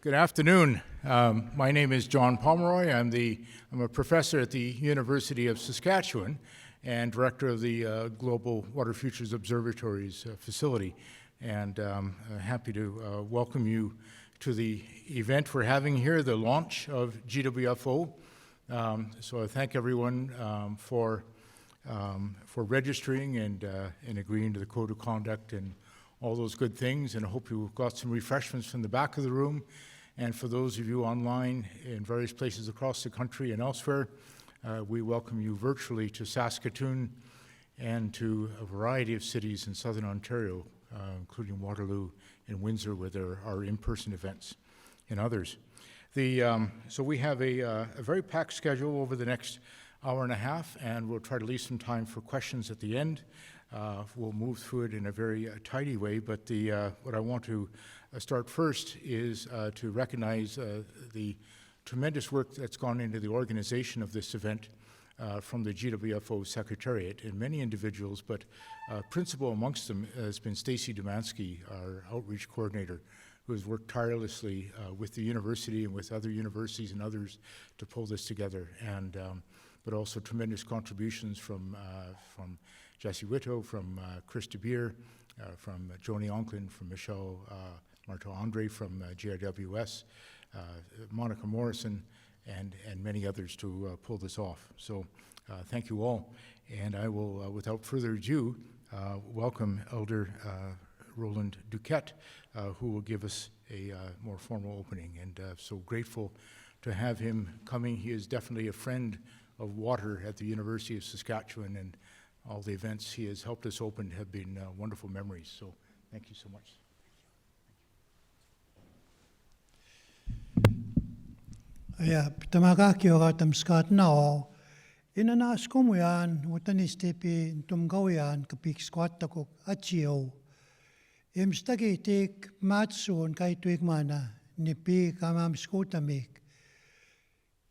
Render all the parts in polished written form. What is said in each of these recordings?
Good afternoon. My name is John Pomeroy. I'm a professor at the University of Saskatchewan and director of the Global Water Futures Observatories facility. And I'm happy to welcome you to the event we're having here, the launch of GWFO. So I thank everyone for registering and agreeing to the code of conduct and all those good things, and I hope you've got some refreshments from the back of the room. And for those of you online in various places across the country and elsewhere, we welcome you virtually to Saskatoon and to a variety of cities in southern Ontario, including Waterloo and Windsor, where there are in-person events and others. So we have a very packed schedule over the next hour and a half, and we'll try to leave some time for questions at the end. We'll move through it in a very tidy way, but what I want to start first is to recognize the tremendous work that's gone into the organization of this event from the GWFO Secretariat and many individuals, but principal amongst them has been Stacy Dumansky, our outreach coordinator, who has worked tirelessly with the university and with other universities and others to pull this together, and but also tremendous contributions from Jesse Whitto, from Chris DeBeer, from Joni Onklin, from Michelle Marteau-Andre, from GWS, Monica Morrison, and many others to pull this off. So thank you all. And I will, without further ado, welcome Elder Roland Duquette, who will give us a more formal opening. And so grateful to have him coming. He is definitely a friend of water at the University of Saskatchewan, and all the events he has helped us open have been wonderful memories. So thank you so much. Ja, tamagaki o tamskat na o. Inanas ko mo yan, utanistepi tumgawian kapik squat ako achio. Imstagi tik matsun kay tuig mana, nipi kamam skutamik.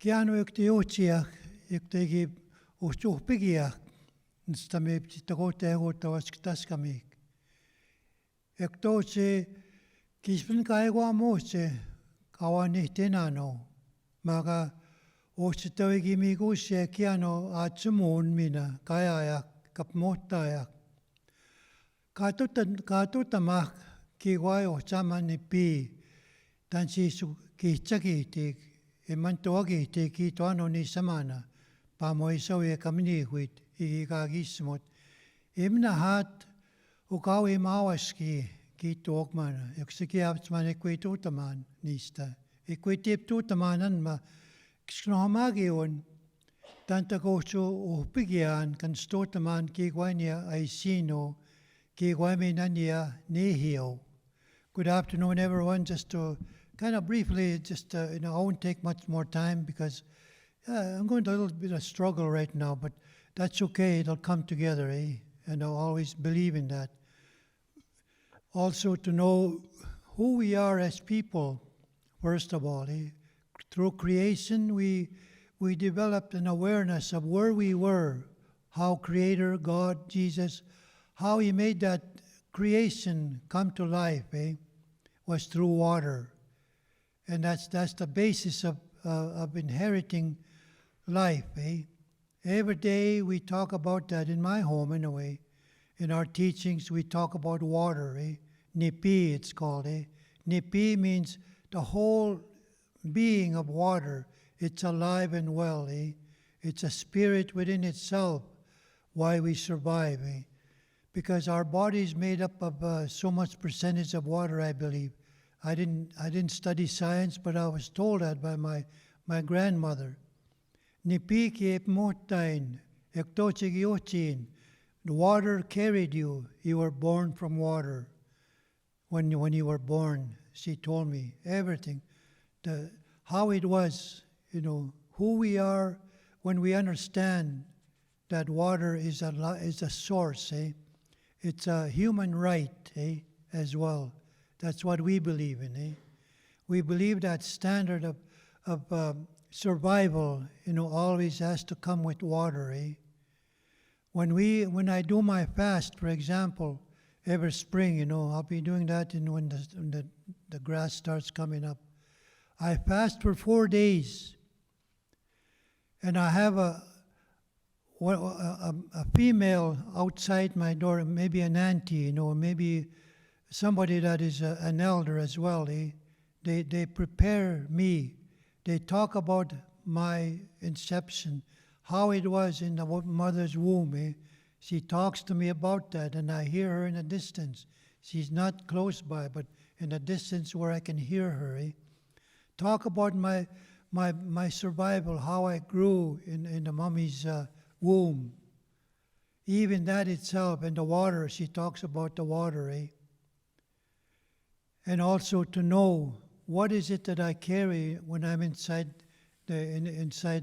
Kiano yukti uchiak, yuktigi uchupigiak. Nstame ptitagote egota waskitaskamik. Ektoche kispin kaigwa moche kawani tenano. Maga otsitawigi migusye kiano atsumun mina kayayak kapmotayak. Katutamak kiwai ochamani pi tansi kichakitik imantoagitik kituano ni samana pamoisawi kamniguit igagismot imnahat ukawi mawaski kituokmana yksikiapsman equitutaman nista equitip tutamanan ma ksknohamagion tantagocho upigian kan stotaman kigwania aisino kigwaminania nihio. Good afternoon, everyone. Just to kind of briefly, I won't take much more time because I'm going to a little bit of struggle right now, but that's okay. It'll come together, and I'll always believe in that. Also to know who we are as people, first of all. Through creation, we developed an awareness of where we were, how Creator, God, Jesus, how He made that creation come to life, was through water. And that's the basis of inheriting life, Every day we talk about that in my home, anyway. In our teachings, we talk about water, Nipi, it's called, Nipi means the whole being of water. It's alive and well, It's a spirit within itself, why we survive, Because our body is made up of so much percentage of water, I believe. I didn't study science, but I was told that by my grandmother. Nipi kiep motain, ektochigiotin. The water carried you. You were born from water. When you were born, she told me everything. How it was, who we are when we understand that water is a source, It's a human right, as well. That's what we believe in, We believe that standard of survival, always has to come with water, When I do my fast, for example, every spring, I'll be doing that when the grass starts coming up. I fast for 4 days, and I have a female outside my door, maybe an auntie, maybe somebody that is an elder as well. They prepare me. They talk about my inception, how it was in the mother's womb. She talks to me about that, and I hear her in a distance. She's not close by, but in a distance where I can hear her. Talk about my survival, how I grew in the mommy's womb. Even that itself, and the water, she talks about the water. And also to know what is it that I carry when I'm inside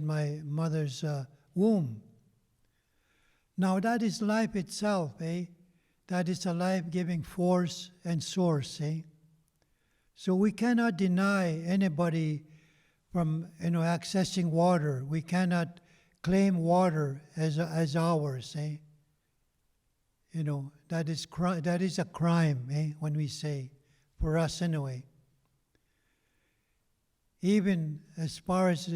my mother's womb. Now that is life itself, That is a life-giving force and source, So we cannot deny anybody from accessing water. We cannot claim water as ours, That is a crime, when we say, for us anyway. Even as far as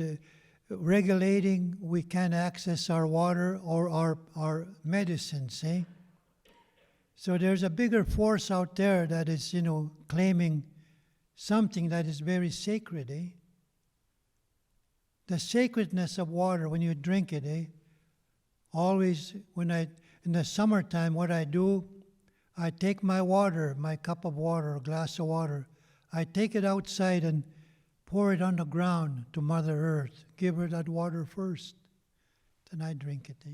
regulating, we can't access our water or our medicines, So there's a bigger force out there that is, claiming something that is very sacred, The sacredness of water when you drink it, Always, in the summertime, what I do, I take my water, my cup of water, a glass of water, I take it outside and pour it on the ground to Mother Earth. Give her that water first. Then I drink it.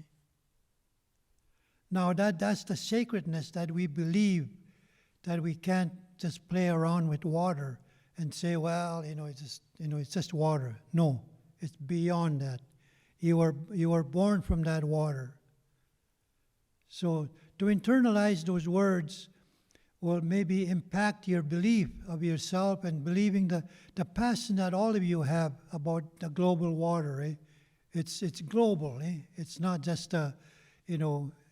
Now that's the sacredness that we believe, that we can't just play around with water and say, well, it's just water. No, it's beyond that. You are born from that water. So to internalize those words will maybe impact your belief of yourself and believing the passion that all of you have about the global water. It's global. It's not just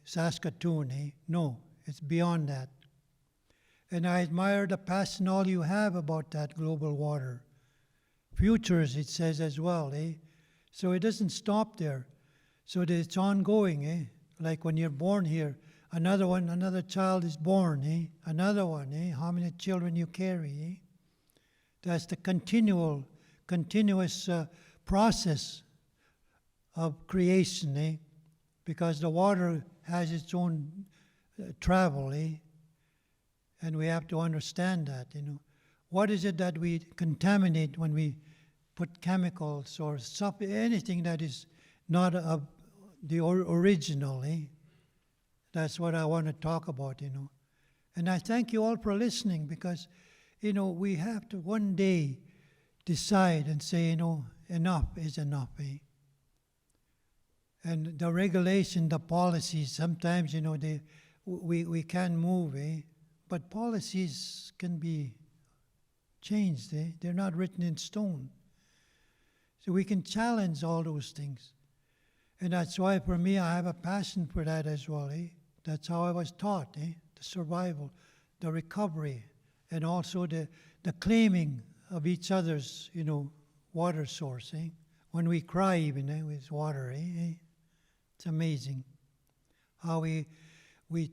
Saskatoon. No, it's beyond that. And I admire the passion all you have about that global water. Futures, it says as well. So it doesn't stop there. So that it's ongoing. Like when you're born here, another child is born, Another one, How many children you carry, That's the continuous process of creation, Because the water has its own travel, And we have to understand that, What is it that we contaminate when we put chemicals or anything that is not of the original, That's what I want to talk about, And I thank you all for listening because, we have to one day decide and say, enough is enough, And the regulation, the policies, sometimes, we can move, But policies can be changed, They're not written in stone. So we can challenge all those things. And that's why, for me, I have a passion for that as well. That's how I was taught, the survival, the recovery, and also the claiming of each other's, water source. When we cry even with water, it's amazing how we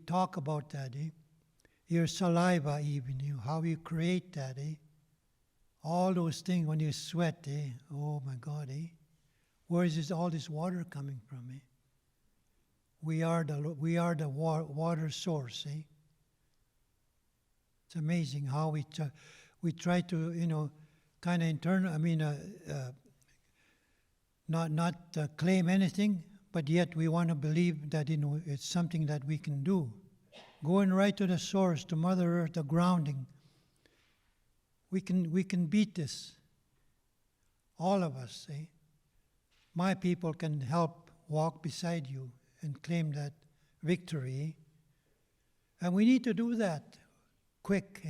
talk about that. Your saliva even, how you create that. All those things when you sweat, oh my God, Where is all this water coming from? We are the water source. It's amazing how we try to kind of not claim anything, but yet we want to believe that it's something that we can do. Going right to the source, to Mother Earth, the grounding. We can beat this. All of us. My people can help walk beside you and claim that victory. And we need to do that quick.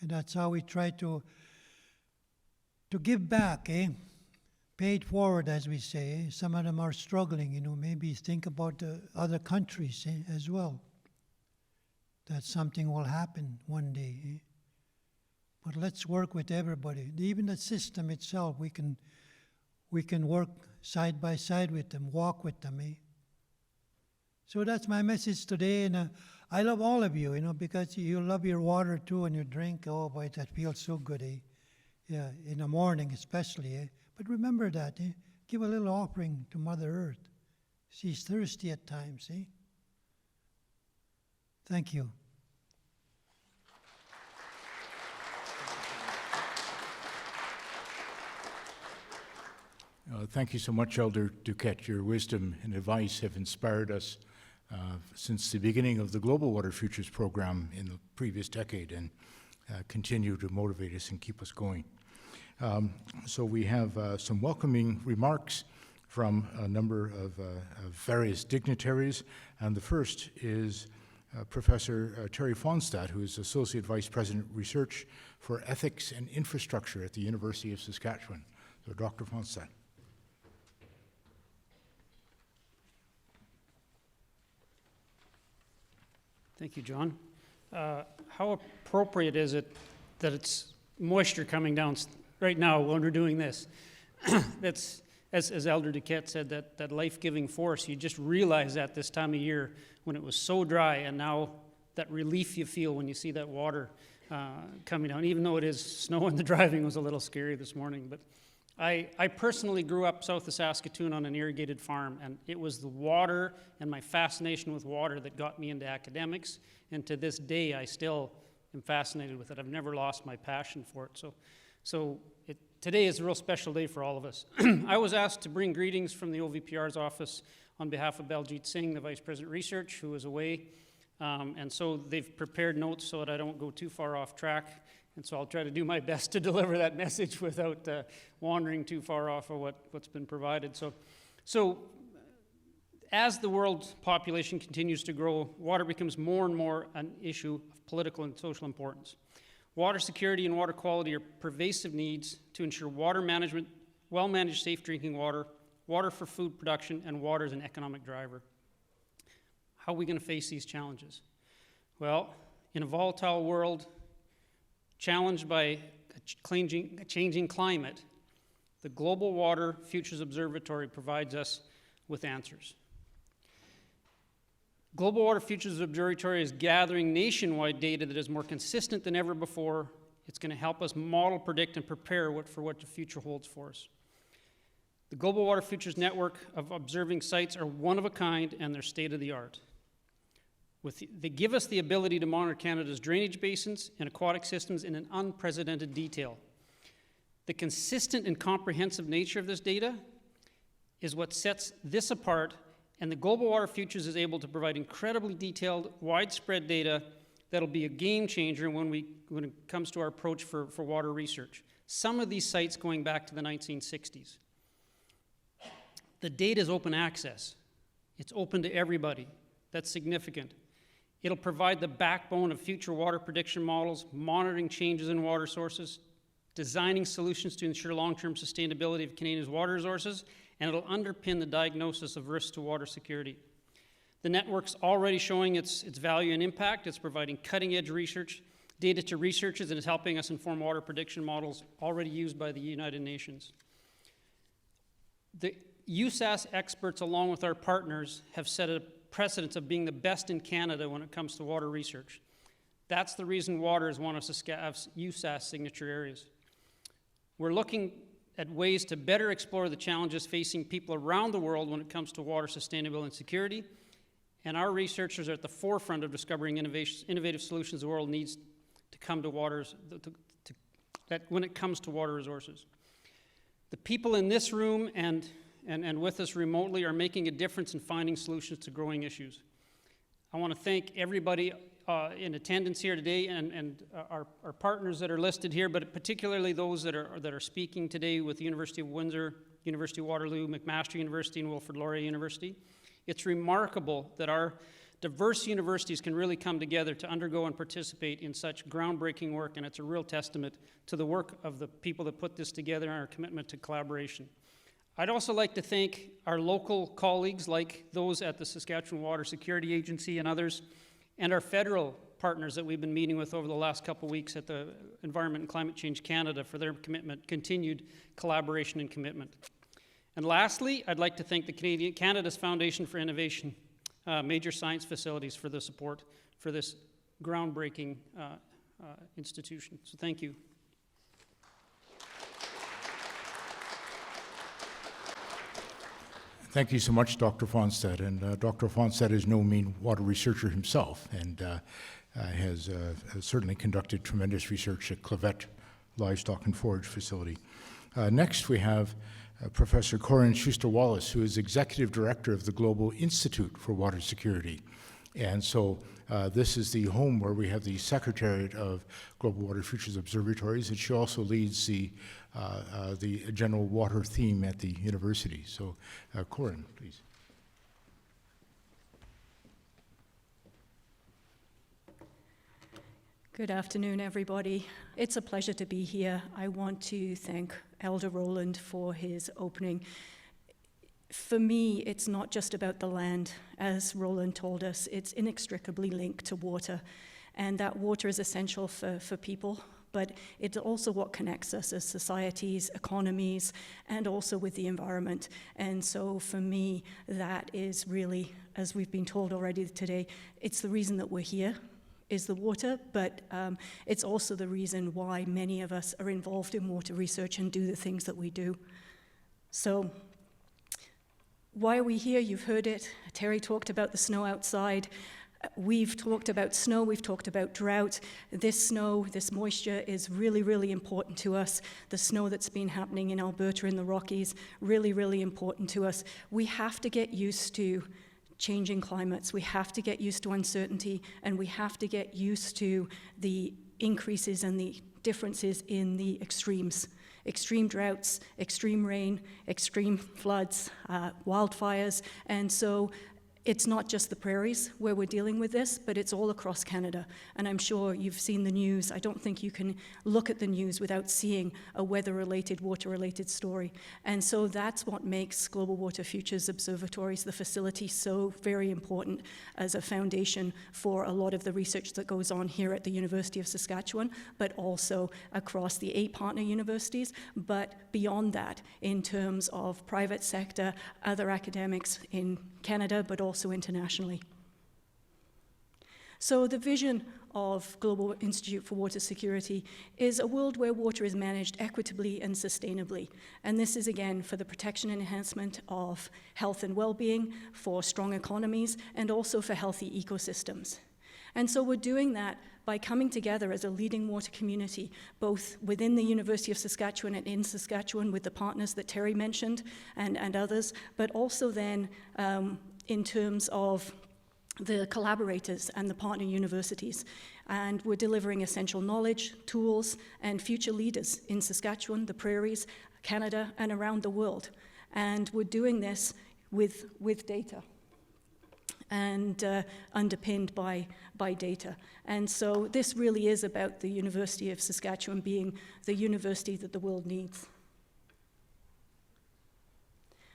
And that's how we try to give back. Pay it forward, as we say. Some of them are struggling. Maybe think about the other countries as well. That something will happen one day. but let's work with everybody. Even the system itself, we can work side by side with them, walk with them. So that's my message today, and I love all of you, because you love your water too and you drink. Oh boy, that feels so good, Yeah, in the morning especially, But remember that, Give a little offering to Mother Earth. She's thirsty at times, Thank you. Thank you so much, Elder Duquette. Your wisdom and advice have inspired us since the beginning of the Global Water Futures program in the previous decade and continue to motivate us and keep us going. So we have some welcoming remarks from a number of various dignitaries, and the first is Professor Terry Fonstad, who is Associate Vice President Research for Ethics and Infrastructure at the University of Saskatchewan. So Dr. Fonstad. Thank you, John. How appropriate is it that it's moisture coming down right now when we're doing this? That's, as Elder Duquette said, that life-giving force. You just realize that this time of year when it was so dry, and now that relief you feel when you see that water coming down. Even though it is snow and the driving was a little scary this morning, but I personally grew up south of Saskatoon on an irrigated farm, and it was the water and my fascination with water that got me into academics, and to this day I still am fascinated with it. I've never lost my passion for it. So today is a real special day for all of us. I was asked to bring greetings from the OVPR's office on behalf of Baljit Singh, the Vice President Research, who is away, and so they've prepared notes so that I don't go too far off track. And so I'll try to do my best to deliver that message without wandering too far off of what's been provided. So as the world population continues to grow, water becomes more and more an issue of political and social importance. Water security and water quality are pervasive needs to ensure water management, well-managed, safe drinking water, water for food production, and water as an economic driver. How are we going to face these challenges? Well, in a volatile world, challenged by a changing climate, the Global Water Futures Observatory provides us with answers. Global Water Futures Observatory is gathering nationwide data that is more consistent than ever before. It's going to help us model, predict, and prepare for what the future holds for us. The Global Water Futures network of observing sites are one of a kind, and they're state-of-the-art. They give us the ability to monitor Canada's drainage basins and aquatic systems in an unprecedented detail. The consistent and comprehensive nature of this data is what sets this apart, and the Global Water Futures is able to provide incredibly detailed, widespread data that'll be a game changer when it comes to our approach for water research. Some of these sites going back to the 1960s. The data is open access. It's open to everybody. That's significant. It'll provide the backbone of future water prediction models, monitoring changes in water sources, designing solutions to ensure long-term sustainability of Canadians' water resources, and it'll underpin the diagnosis of risks to water security. The network's already showing its value and impact. It's providing cutting-edge research, data to researchers, and is helping us inform water prediction models already used by the United Nations. The USAS experts, along with our partners, have set a precedence of being the best in Canada when it comes to water research. That's the reason water is one of USAS signature areas. We're looking at ways to better explore the challenges facing people around the world when it comes to water sustainability and security, and our researchers are at the forefront of discovering innovative solutions the world needs to come to when it comes to water resources. The people in this room and with us remotely are making a difference in finding solutions to growing issues. I want to thank everybody in attendance here today and our partners that are listed here, but particularly those that are speaking today with the University of Windsor, University of Waterloo, McMaster University, and Wilfrid Laurier University. It's remarkable that our diverse universities can really come together to undergo and participate in such groundbreaking work, and it's a real testament to the work of the people that put this together and our commitment to collaboration. I'd also like to thank our local colleagues, like those at the Saskatchewan Water Security Agency and others, and our federal partners that we've been meeting with over the last couple of weeks at the Environment and Climate Change Canada for their commitment, continued collaboration and commitment. And lastly, I'd like to thank the Canada's Foundation for Innovation, major science facilities for the support for this groundbreaking institution. So thank you. Thank you so much, Dr. Fonstead. And Dr. Fonstead is no mean water researcher himself, and has certainly conducted tremendous research at Clavette Livestock and Forage Facility. Next, we have Professor Corinne Schuster-Wallace, who is Executive Director of the Global Institute for Water Security. And so this is the home where we have the Secretariat of Global Water Futures Observatories, and she also leads the general water theme at the university. So Corinne, please. Good afternoon, everybody. It's a pleasure to be here. I want to thank Elder Roland for his opening. For me, it's not just about the land. As Roland told us, it's inextricably linked to water. And that water is essential for people, but it's also what connects us as societies, economies, and also with the environment. And so for me, that is really, as we've been told already today, it's the reason that we're here, is the water, but it's also the reason why many of us are involved in water research and do the things that we do. So why are we here? You've heard it. Terry talked about the snow outside. We've talked about snow, we've talked about drought. This snow, this moisture is really, really important to us. The snow that's been happening in Alberta in the Rockies, really, really important to us. We have to get used to changing climates. We have to get used to uncertainty, and we have to get used to the increases and the differences in the extremes. Extreme droughts, extreme rain, extreme floods, wildfires, and so it's not just the prairies where we're dealing with this, but it's all across Canada. And I'm sure you've seen the news. I don't think you can look at the news without seeing a weather-related, water-related story. And so that's what makes Global Water Futures Observatories, the facility, so very important as a foundation for a lot of the research that goes on here at the University of Saskatchewan, but also across the 8 partner universities, but beyond that, in terms of private sector, other academics in Canada, but also internationally. So the vision of Global Institute for Water Security is a world where water is managed equitably and sustainably. And this is, again, for the protection and enhancement of health and well-being, for strong economies, and also for healthy ecosystems. And so we're doing that by coming together as a leading water community, both within the University of Saskatchewan and in Saskatchewan with the partners that Terry mentioned and others, but also then in terms of the collaborators and the partner universities. And we're delivering essential knowledge, tools, and future leaders in Saskatchewan, the prairies, Canada, and around the world. And we're doing this with data and underpinned by data. And so this really is about the University of Saskatchewan being the university that the world needs.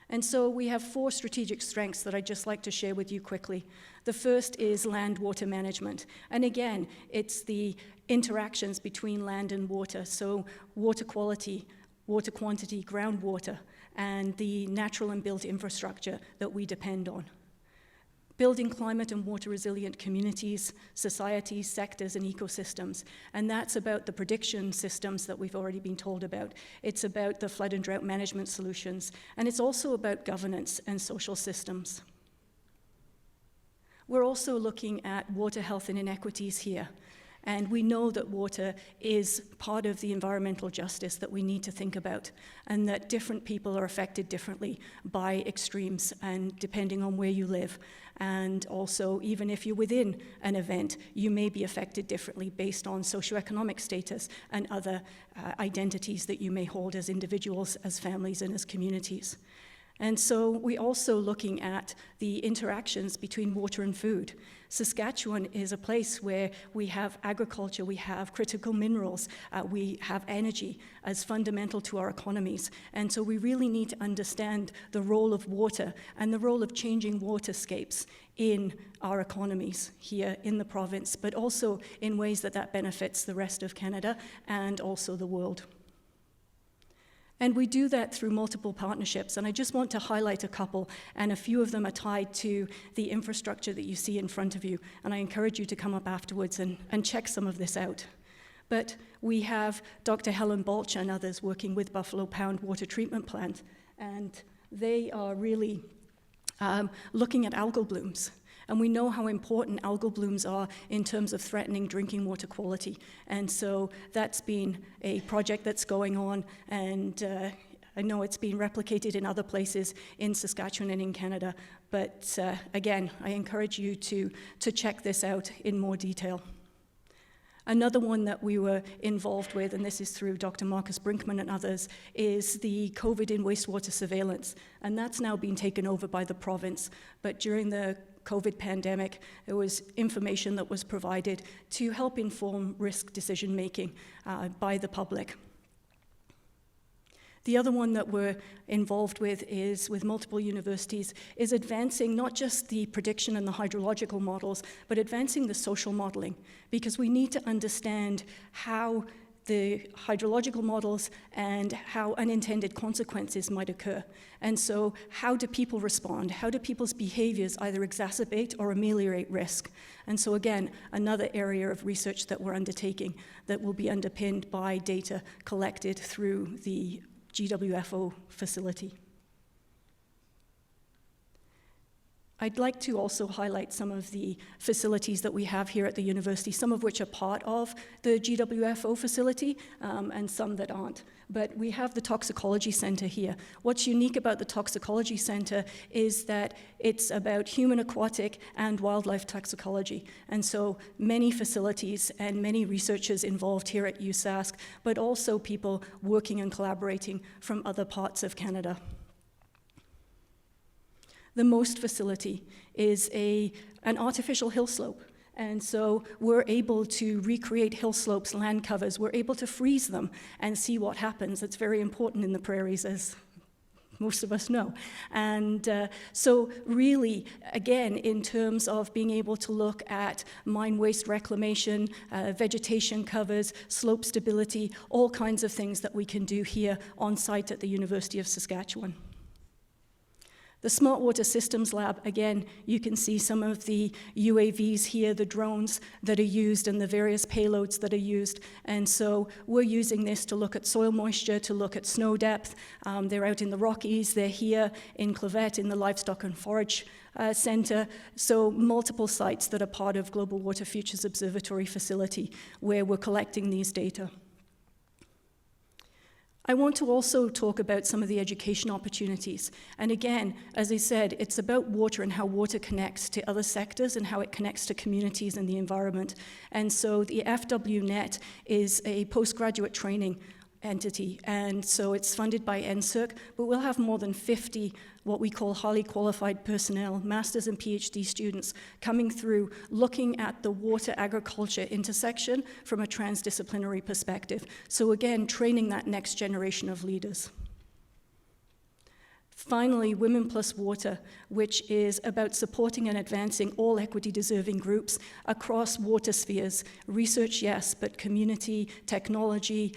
And so we have 4 strategic strengths that I'd just like to share with you quickly. The first is land water management. And again, it's the interactions between land and water. So water quality, water quantity, groundwater, and the natural and built infrastructure that we depend on. Building climate and water resilient communities, societies, sectors, and ecosystems. And that's about the prediction systems that we've already been told about. It's about the flood and drought management solutions. And it's also about governance and social systems. We're also looking at water health and inequities here. And we know that water is part of the environmental justice that we need to think about, and that different people are affected differently by extremes and depending on where you live. And also, even if you're within an event, you may be affected differently based on socioeconomic status and other identities that you may hold as individuals, as families, and as communities. And so we're also looking at the interactions between water and food. Saskatchewan is a place where we have agriculture, we have critical minerals, we have energy as fundamental to our economies. And so we really need to understand the role of water and the role of changing waterscapes in our economies here in the province, but also in ways that benefits the rest of Canada and also the world. And we do that through multiple partnerships, and I just want to highlight a couple, and a few of them are tied to the infrastructure that you see in front of you, and I encourage you to come up afterwards and check some of this out. But we have Dr. Helen Balch and others working with Buffalo Pound Water Treatment Plant, and they are really looking at algal blooms. And we know how important algal blooms are in terms of threatening drinking water quality. And so that's been a project that's going on, and I know it's been replicated in other places in Saskatchewan and in Canada. But again, I encourage you to check this out in more detail. Another one that we were involved with, and this is through Dr. Marcus Brinkman and others, is the COVID in wastewater surveillance. And that's now been taken over by the province. But during the COVID pandemic, there was information that was provided to help inform risk decision-making by the public. The other one that we're involved with is, with multiple universities, is advancing not just the prediction and the hydrological models, but advancing the social modeling, because we need to understand how the hydrological models and how unintended consequences might occur. And so how do people respond? How do people's behaviors either exacerbate or ameliorate risk? And so again, another area of research that we're undertaking that will be underpinned by data collected through the GWFO facility. I'd like to also highlight some of the facilities that we have here at the university, some of which are part of the GWFO facility and some that aren't. But we have the Toxicology Center here. What's unique about the Toxicology Center is that it's about human, aquatic, and wildlife toxicology. And so many facilities and many researchers involved here at USask, but also people working and collaborating from other parts of Canada. The MOST facility is an artificial hill slope. And so we're able to recreate hill slopes, land covers. We're able to freeze them and see what happens. It's very important in the prairies, as most of us know. And so really, again, in terms of being able to look at mine waste reclamation, vegetation covers, slope stability, all kinds of things that we can do here on site at the University of Saskatchewan. The Smart Water Systems Lab, again, you can see some of the UAVs here, the drones that are used and the various payloads that are used. And so we're using this to look at soil moisture, to look at snow depth. They're out in the Rockies, they're here in Clavette in the Livestock and Forage Center. So multiple sites that are part of Global Water Futures Observatory facility where we're collecting these data. I want to also talk about some of the education opportunities. And again, as I said, it's about water and how water connects to other sectors and how it connects to communities and the environment. And so the FWNet is a postgraduate training entity, and so it's funded by NSERC, but we'll have more than 50 what we call highly qualified personnel, masters and PhD students, coming through looking at the water agriculture intersection from a transdisciplinary perspective. So again, training that next generation of leaders. Finally, Women Plus Water, which is about supporting and advancing all equity-deserving groups across water spheres. Research, yes, but community, technology,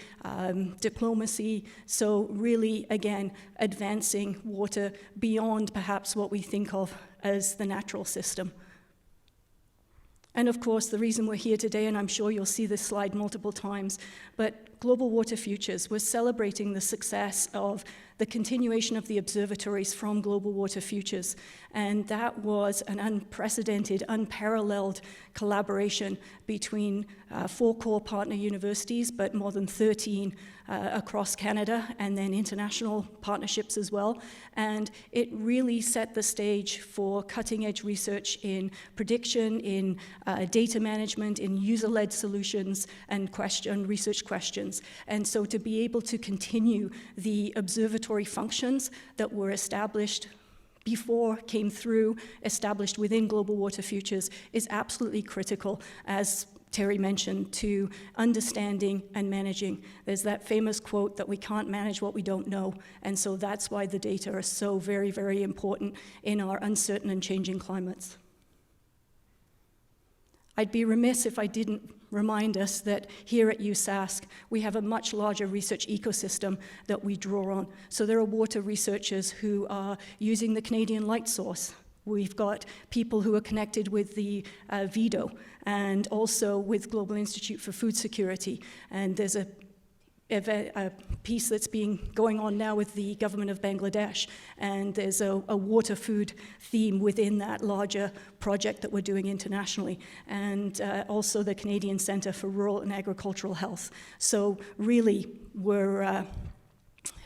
diplomacy. So really, again, advancing water beyond perhaps what we think of as the natural system. And of course, the reason we're here today, and I'm sure you'll see this slide multiple times, but Global Water Futures, we're celebrating the success of the continuation of the observatories from Global Water Futures. And that was an unprecedented, unparalleled collaboration between 4 core partner universities, but more than 13 across Canada, and then international partnerships as well. And it really set the stage for cutting-edge research in prediction, in data management, in user-led solutions, and research questions. And so to be able to continue the observatory functions that were established before, came through, established within Global Water Futures is absolutely critical, as Terry mentioned, to understanding and managing. There's that famous quote that we can't manage what we don't know, and so that's why the data are so very, very important in our uncertain and changing climates. I'd be remiss if I didn't remind us that here at USask, we have a much larger research ecosystem that we draw on. So there are water researchers who are using the Canadian light source. We've got people who are connected with the VIDO and also with Global Institute for Food Security. And there's a piece that's going on now with the government of Bangladesh. And there's a water food theme within that larger project that we're doing internationally. And also the Canadian Centre for Rural and Agricultural Health. So really, we're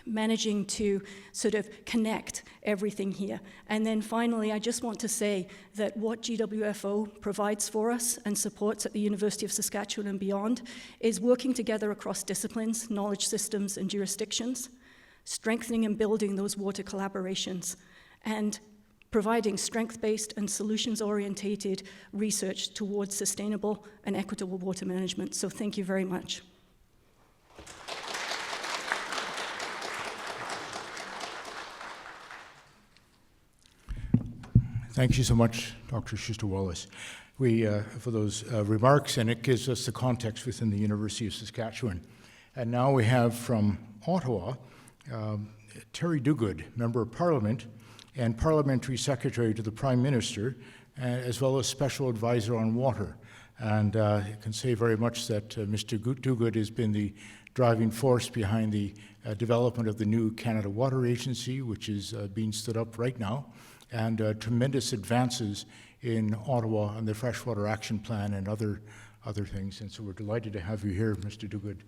managing to sort of connect everything here. And then finally, I just want to say that what GWFO provides for us and supports at the University of Saskatchewan and beyond is working together across disciplines, knowledge systems, and jurisdictions, strengthening and building those water collaborations, and providing strength-based and solutions-orientated research towards sustainable and equitable water management. So thank you very much. Thank you so much, Dr. Schuster-Wallace, for those remarks, and it gives us the context within the University of Saskatchewan. And now we have from Ottawa, Terry Duguid, Member of Parliament and Parliamentary Secretary to the Prime Minister, as well as Special Advisor on Water. And I can say very much that Mr. Duguid has been the driving force behind the development of the new Canada Water Agency, which is being stood up right now, and tremendous advances in Ottawa on the Freshwater Action Plan and other things. And so we're delighted to have you here, Mr. Duguid,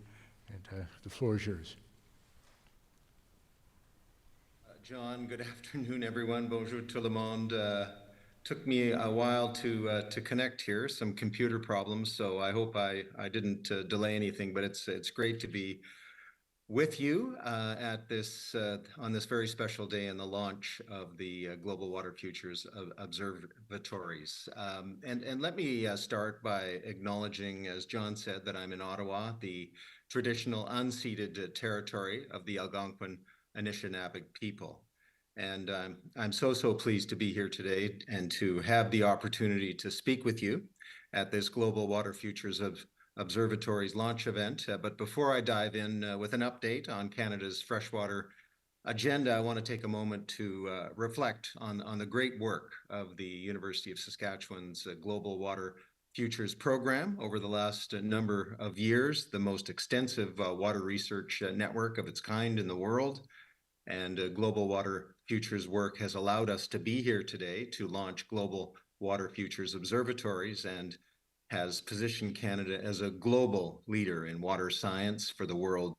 and the floor is yours. John, good afternoon, everyone. Bonjour tout le monde. Took me a while to connect here, some computer problems, so I hope I didn't delay anything, but it's great to be with you at this on this very special day in the launch of the Global Water Futures Observatories. And let me start by acknowledging, as John said, that I'm in Ottawa, the traditional unceded territory of the Algonquin Anishinaabe people. And I'm so pleased to be here today and to have the opportunity to speak with you at this Global Water Futures Observatories launch event. But before I dive in with an update on Canada's freshwater agenda, I want to take a moment to reflect on the great work of the University of Saskatchewan's Global Water Futures program over the last number of years, the most extensive water research network of its kind in the world. And Global Water Futures work has allowed us to be here today to launch Global Water Futures Observatories and has positioned Canada as a global leader in water science for the world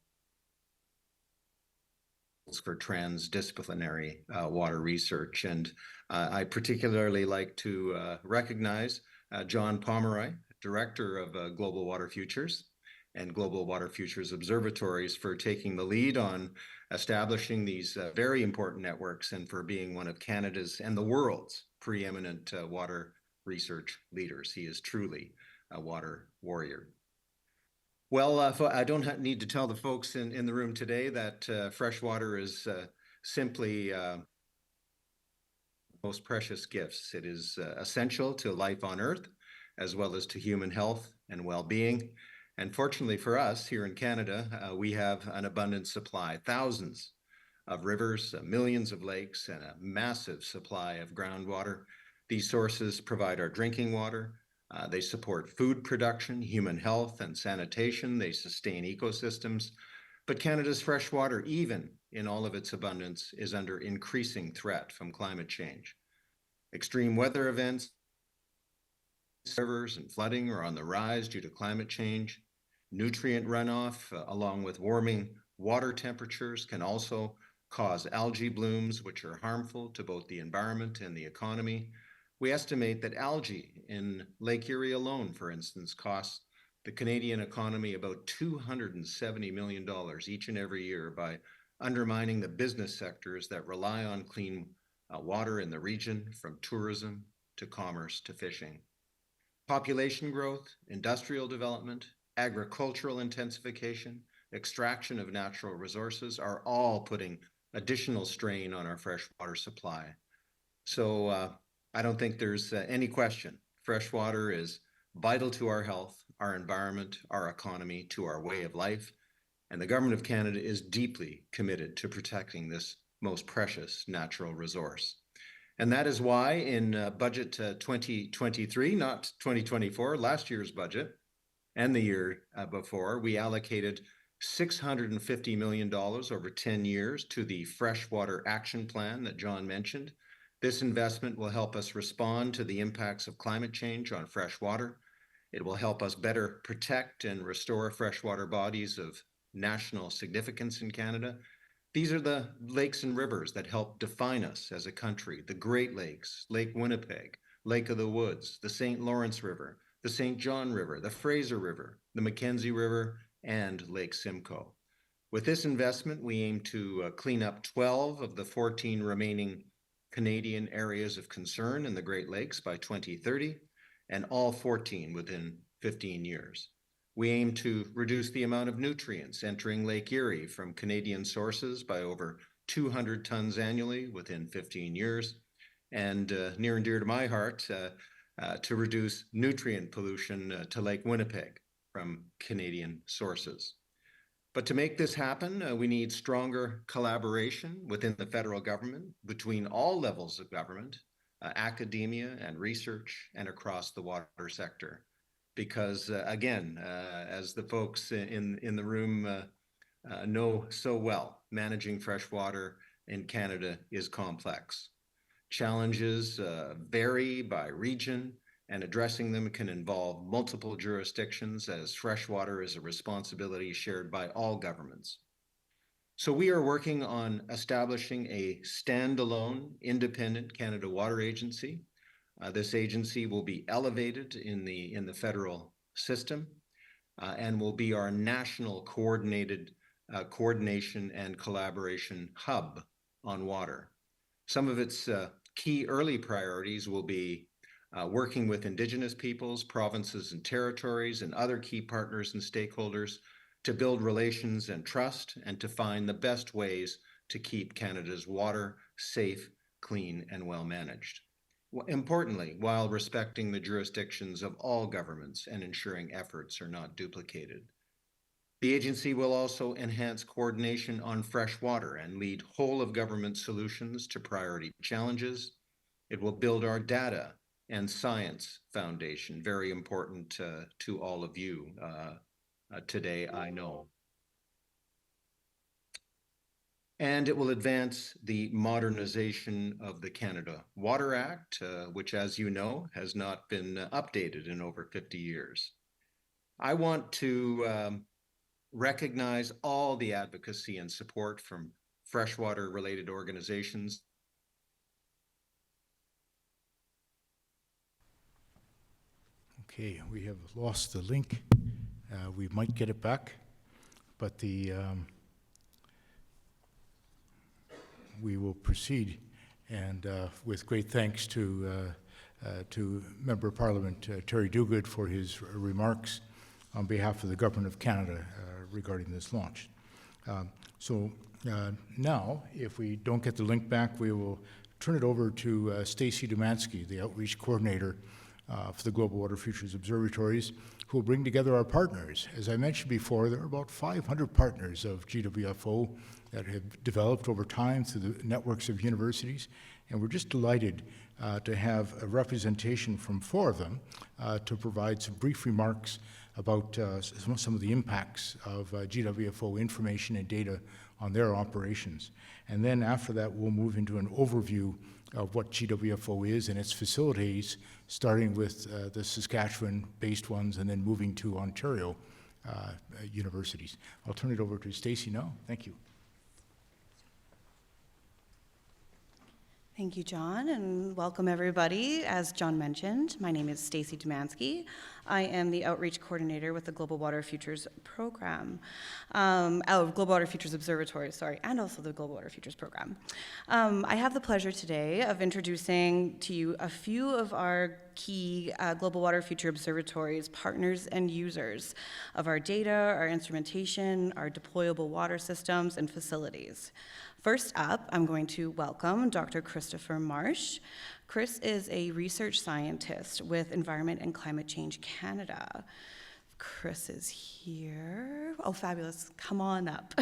for transdisciplinary water research. And I particularly like to recognize John Pomeroy, Director of Global Water Futures and Global Water Futures Observatories, for taking the lead on establishing these very important networks and for being one of Canada's and the world's preeminent water research leaders. He is truly a water warrior. Well, I don't need to tell the folks in the room today that fresh water is simply most precious gifts. It is essential to life on Earth, as well as to human health and well-being. And fortunately for us here in Canada, we have an abundant supply, thousands of rivers, millions of lakes, and a massive supply of groundwater. These sources provide our drinking water. They support food production, human health, and sanitation. They sustain ecosystems. But Canada's fresh water, even in all of its abundance, is under increasing threat from climate change. Extreme weather events, rivers and flooding are on the rise due to climate change. Nutrient runoff, along with warming water temperatures, can also cause algae blooms, which are harmful to both the environment and the economy. We estimate that algae in Lake Erie alone, for instance, costs the Canadian economy about $270 million each and every year by undermining the business sectors that rely on clean water in the region, from tourism to commerce to fishing. Population growth, industrial development, agricultural intensification, extraction of natural resources are all putting additional strain on our freshwater supply. So I don't think there's any question. Freshwater is vital to our health, our environment, our economy, to our way of life, and the Government of Canada is deeply committed to protecting this most precious natural resource. And that is why in budget 2023, not 2024, last year's budget, and the year before, we allocated $650 million over 10 years to the Freshwater Action Plan that John mentioned. This investment will help us respond to the impacts of climate change on fresh water. It will help us better protect and restore freshwater bodies of national significance in Canada. These are the lakes and rivers that help define us as a country: the Great Lakes, Lake Winnipeg, Lake of the Woods, the St. Lawrence River, the St. John River, the Fraser River, the Mackenzie River, and Lake Simcoe. With this investment, we aim to clean up 12 of the 14 remaining Canadian areas of concern in the Great Lakes by 2030, and all 14 within 15 years. We aim to reduce the amount of nutrients entering Lake Erie from Canadian sources by over 200 tons annually within 15 years, and near and dear to my heart, to reduce nutrient pollution to Lake Winnipeg from Canadian sources. But to make this happen, we need stronger collaboration within the federal government, between all levels of government, academia and research, and across the water sector. Because again, as the folks in the room know so well, managing fresh water in Canada is complex. Challenges vary by region, and addressing them can involve multiple jurisdictions, as freshwater is a responsibility shared by all governments. So we are working on establishing a standalone, independent Canada Water Agency. This agency will be elevated in the federal system and will be our national coordination and collaboration hub on water. Some of its key early priorities will be working with Indigenous peoples, provinces and territories, and other key partners and stakeholders to build relations and trust, and to find the best ways to keep Canada's water safe, clean, and well managed. Importantly, while respecting the jurisdictions of all governments and ensuring efforts are not duplicated. The agency will also enhance coordination on fresh water and lead whole of government solutions to priority challenges. It will build our data and science foundation, very important to all of you today, I know. And it will advance the modernization of the Canada Water Act, which, as you know, has not been updated in over 50 years. I want to recognize all the advocacy and support from freshwater-related organizations. Okay, we have lost the link. We might get it back, but we will proceed, and with great thanks to Member of Parliament Terry Duguid for his remarks on behalf of the Government of Canada regarding this launch. So now, if we don't get the link back, we will turn it over to Stacey Dumansky, the Outreach Coordinator for the Global Water Futures Observatories, who will bring together our partners. As I mentioned before, there are about 500 partners of GWFO that have developed over time through the networks of universities, and we're just delighted to have a representation from 4 of them to provide some brief remarks about some of the impacts of GWFO information and data on their operations. And then after that, we'll move into an overview of what GWFO is and its facilities, starting with the Saskatchewan-based ones and then moving to Ontario universities. I'll turn it over to Stacey now. Thank you. Thank you, John, and welcome everybody. As John mentioned, my name is Stacy Dumansky. I am the Outreach Coordinator with the Global Water Futures Program, Global Water Futures Observatories, sorry, and also the Global Water Futures Program. I have the pleasure today of introducing to you a few of our key Global Water Future Observatories partners and users of our data, our instrumentation, our deployable water systems, and facilities. First up, I'm going to welcome Dr. Christopher Marsh. Chris is a research scientist with Environment and Climate Change Canada. Chris is here. Oh, fabulous. Come on up.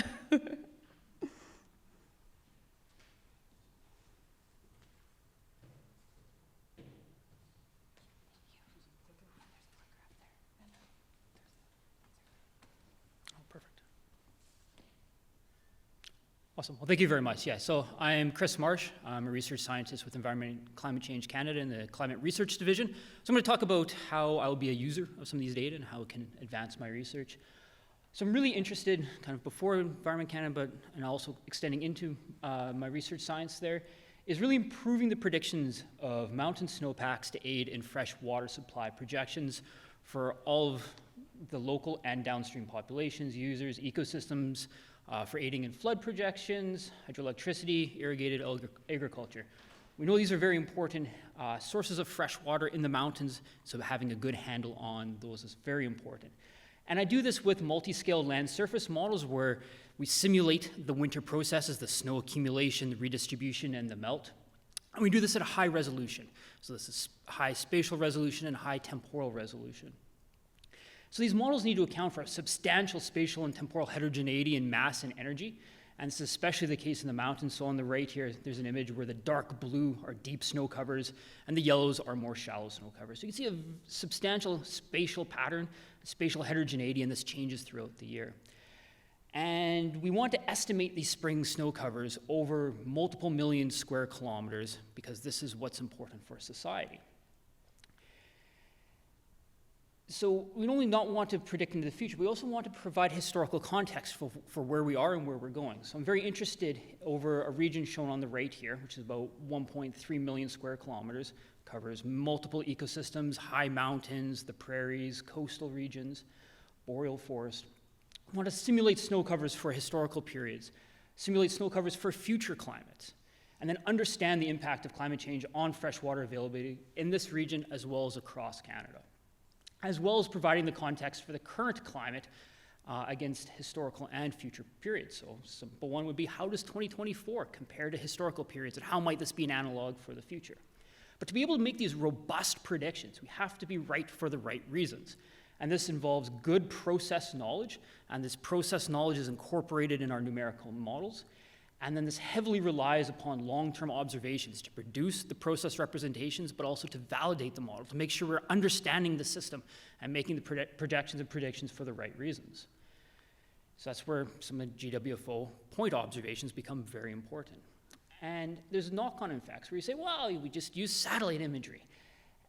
Awesome. Well, thank you very much. Yeah, so I am Chris Marsh. I'm a research scientist with Environment and Climate Change Canada in the Climate Research Division. So I'm going to talk about how I will be a user of some of these data and how it can advance my research. So I'm really interested, kind of before Environment Canada, and also extending into my research science there, is really improving the predictions of mountain snowpacks to aid in fresh water supply projections for all of the local and downstream populations, users, ecosystems, for aiding in flood projections, hydroelectricity, irrigated agriculture. We know these are very important sources of fresh water in the mountains, so having a good handle on those is very important. And I do this with multi-scale land surface models where we simulate the winter processes, the snow accumulation, the redistribution, and the melt. And we do this at a high resolution. So this is high spatial resolution and high temporal resolution. So these models need to account for a substantial spatial and temporal heterogeneity in mass and energy, and this is especially the case in the mountains. So on the right here, there's an image where the dark blue are deep snow covers, and the yellows are more shallow snow covers. So you can see a substantial spatial pattern, spatial heterogeneity, and this changes throughout the year. And we want to estimate these spring snow covers over multiple million square kilometers because this is what's important for society. So we don't only not want to predict into the future, we also want to provide historical context for where we are and where we're going. So I'm very interested over a region shown on the right here, which is about 1.3 million square kilometers, covers multiple ecosystems, high mountains, the prairies, coastal regions, boreal forest. I want to simulate snow covers for historical periods, simulate snow covers for future climates, and then understand the impact of climate change on freshwater availability in this region as well as across Canada, as well as providing the context for the current climate against historical and future periods. So simple one would be, how does 2024 compare to historical periods, and how might this be an analog for the future? But to be able to make these robust predictions, we have to be right for the right reasons. And this involves good process knowledge, and this process knowledge is incorporated in our numerical models. And then this heavily relies upon long-term observations to produce the process representations, but also to validate the model, to make sure we're understanding the system and making the projections and predictions for the right reasons. So that's where some of the GWFO point observations become very important. And there's knock-on effects where you say, well, we just use satellite imagery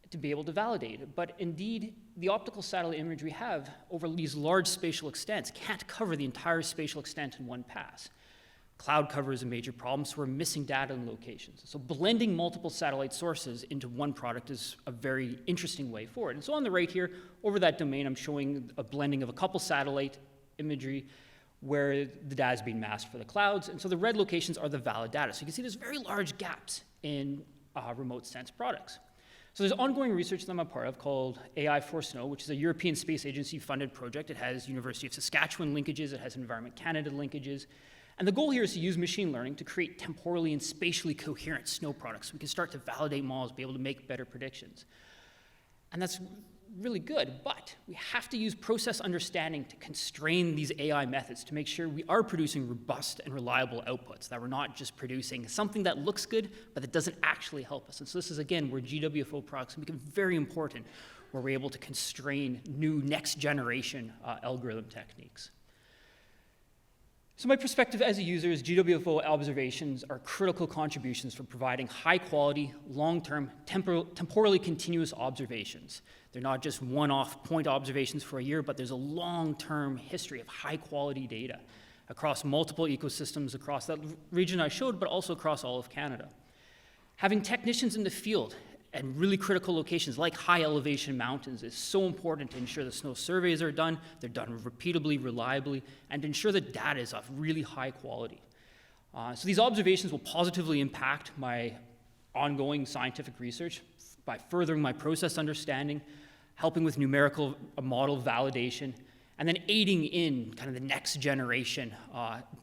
to be able to validate it. But indeed, the optical satellite imagery we have over these large spatial extents can't cover the entire spatial extent in one pass. Cloud cover is a major problem, so we're missing data in locations. So blending multiple satellite sources into one product is a very interesting way forward. And so on the right here, over that domain, I'm showing a blending of a couple satellite imagery where the data is being masked for the clouds. And so the red locations are the valid data. So you can see there's very large gaps in remote sense products. So there's ongoing research that I'm a part of called AI for Snow, which is a European Space Agency funded project. It has University of Saskatchewan linkages, it has Environment Canada linkages. And the goal here is to use machine learning to create temporally and spatially coherent snow products so we can start to validate models, be able to make better predictions. And that's really good, but we have to use process understanding to constrain these AI methods to make sure we are producing robust and reliable outputs, that we're not just producing something that looks good, but that doesn't actually help us. And so this is, again, where GWFO products become very important, where we're able to constrain new next generation algorithm techniques. So my perspective as a user is GWFO observations are critical contributions for providing high quality, long-term, temporally continuous observations. They're not just one-off point observations for a year, but there's a long-term history of high quality data across multiple ecosystems across that region I showed, but also across all of Canada. Having technicians in the field at really critical locations like high elevation mountains is so important to ensure the snow surveys are done, they're done repeatably, reliably, and to ensure the data is of really high quality. So these observations will positively impact my ongoing scientific research by furthering my process understanding, helping with numerical model validation, and then aiding in kind of the next generation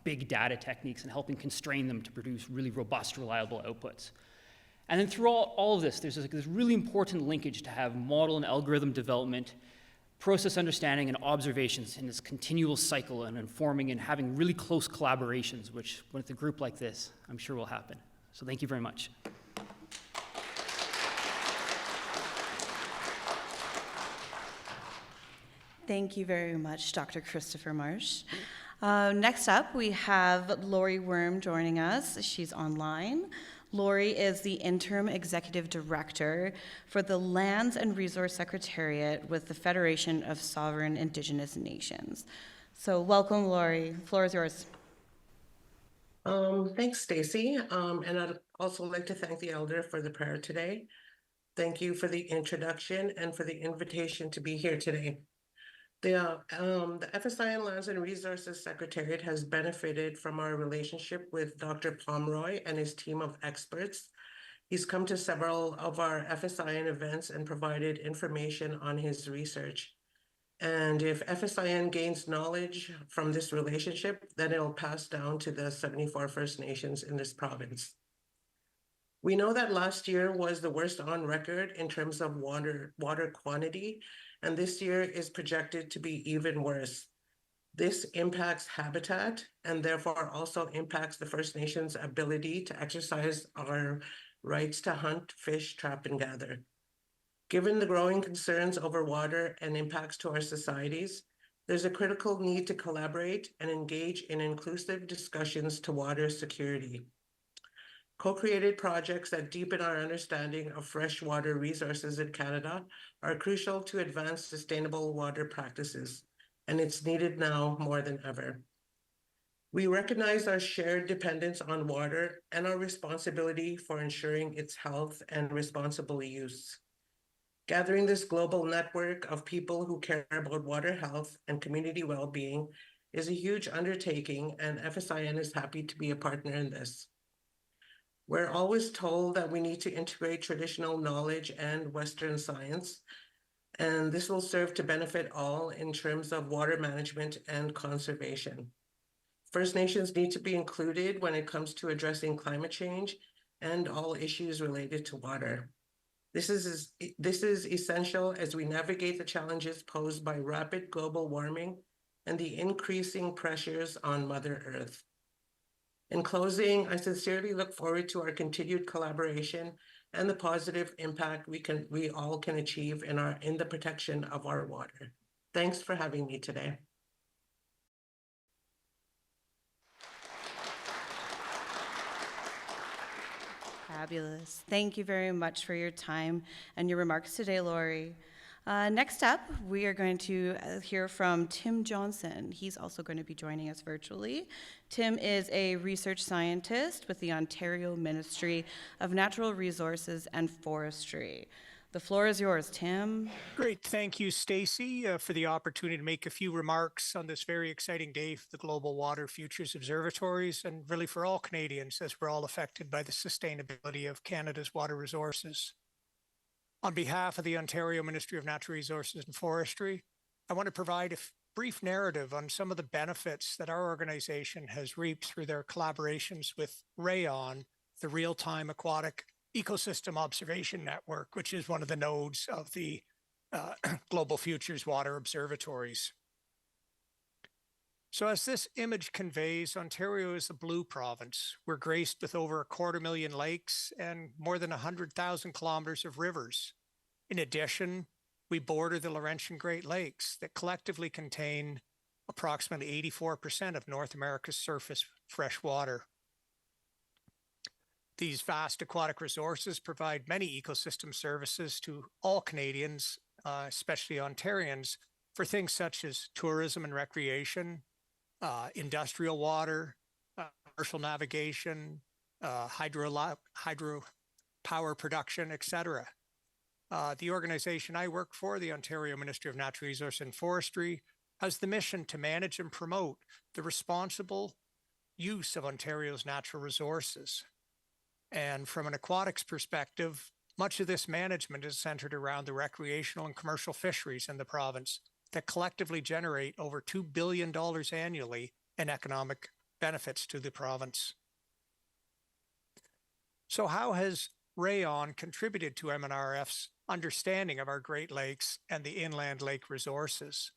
big data techniques and helping constrain them to produce really robust, reliable outputs. And then through all of this, there's this really important linkage to have model and algorithm development, process understanding, and observations in this continual cycle and informing and having really close collaborations, which with a group like this, I'm sure will happen. So thank you very much. Thank you very much, Dr. Christopher Marsh. Next up, we have Lori Worm joining us. She's online. Lori is the Interim Executive Director for the Lands and Resource Secretariat with the Federation of Sovereign Indigenous Nations. So welcome, Lori. The floor is yours. Thanks, Stacy. And I'd also like to thank the elder for the prayer today. Thank you for the introduction and for the invitation to be here today. The FSIN Lands and Resources Secretariat has benefited from our relationship with Dr. Pomeroy and his team of experts. He's come to several of our FSIN events and provided information on his research. And if FSIN gains knowledge from this relationship, then it'll pass down to the 74 First Nations in this province. We know that last year was the worst on record in terms of water quantity, and this year is projected to be even worse. This impacts habitat and therefore also impacts the First Nations' ability to exercise our rights to hunt, fish, trap, and gather. Given the growing concerns over water and impacts to our societies, there's a critical need to collaborate and engage in inclusive discussions to water security. Co-created projects that deepen our understanding of freshwater resources in Canada are crucial to advance sustainable water practices, and it's needed now more than ever. We recognize our shared dependence on water and our responsibility for ensuring its health and responsible use. Gathering this global network of people who care about water health and community well-being is a huge undertaking, and FSIN is happy to be a partner in this. We're always told that we need to integrate traditional knowledge and Western science, and this will serve to benefit all in terms of water management and conservation. First Nations need to be included when it comes to addressing climate change and all issues related to water. This is essential as we navigate the challenges posed by rapid global warming and the increasing pressures on Mother Earth. In closing, I sincerely look forward to our continued collaboration and the positive impact we all can achieve in the protection of our water. Thanks for having me today. Fabulous. Thank you very much for your time and your remarks today, Lori. Next up, we are going to hear from Tim Johnson. He's also going to be joining us virtually. Tim is a research scientist with the Ontario Ministry of Natural Resources and Forestry. The floor is yours, Tim. Great. Thank you, Stacy, for the opportunity to make a few remarks on this very exciting day for the Global Water Futures Observatories and really for all Canadians as we're all affected by the sustainability of Canada's water resources. On behalf of the Ontario Ministry of Natural Resources and Forestry, I want to provide a brief narrative on some of the benefits that our organization has reaped through their collaborations with RAYON, the Real-Time Aquatic Ecosystem Observation Network, which is one of the nodes of the Global Futures Water Observatories. So as this image conveys, Ontario is a blue province. We're graced with over 250,000 lakes and more than 100,000 kilometers of rivers. In addition, we border the Laurentian Great Lakes that collectively contain approximately 84% of North America's surface fresh water. These vast aquatic resources provide many ecosystem services to all Canadians, especially Ontarians, for things such as tourism and recreation, industrial water, commercial navigation, hydro power production, etc. The organization I work for, the Ontario Ministry of Natural Resources and Forestry, has the mission to manage and promote the responsible use of Ontario's natural resources. And from an aquatics perspective, much of this management is centered around the recreational and commercial fisheries in the province that collectively generate over $2 billion annually in economic benefits to the province. So how has RAYON contributed to MNRF's understanding of our Great Lakes and the inland lake resources?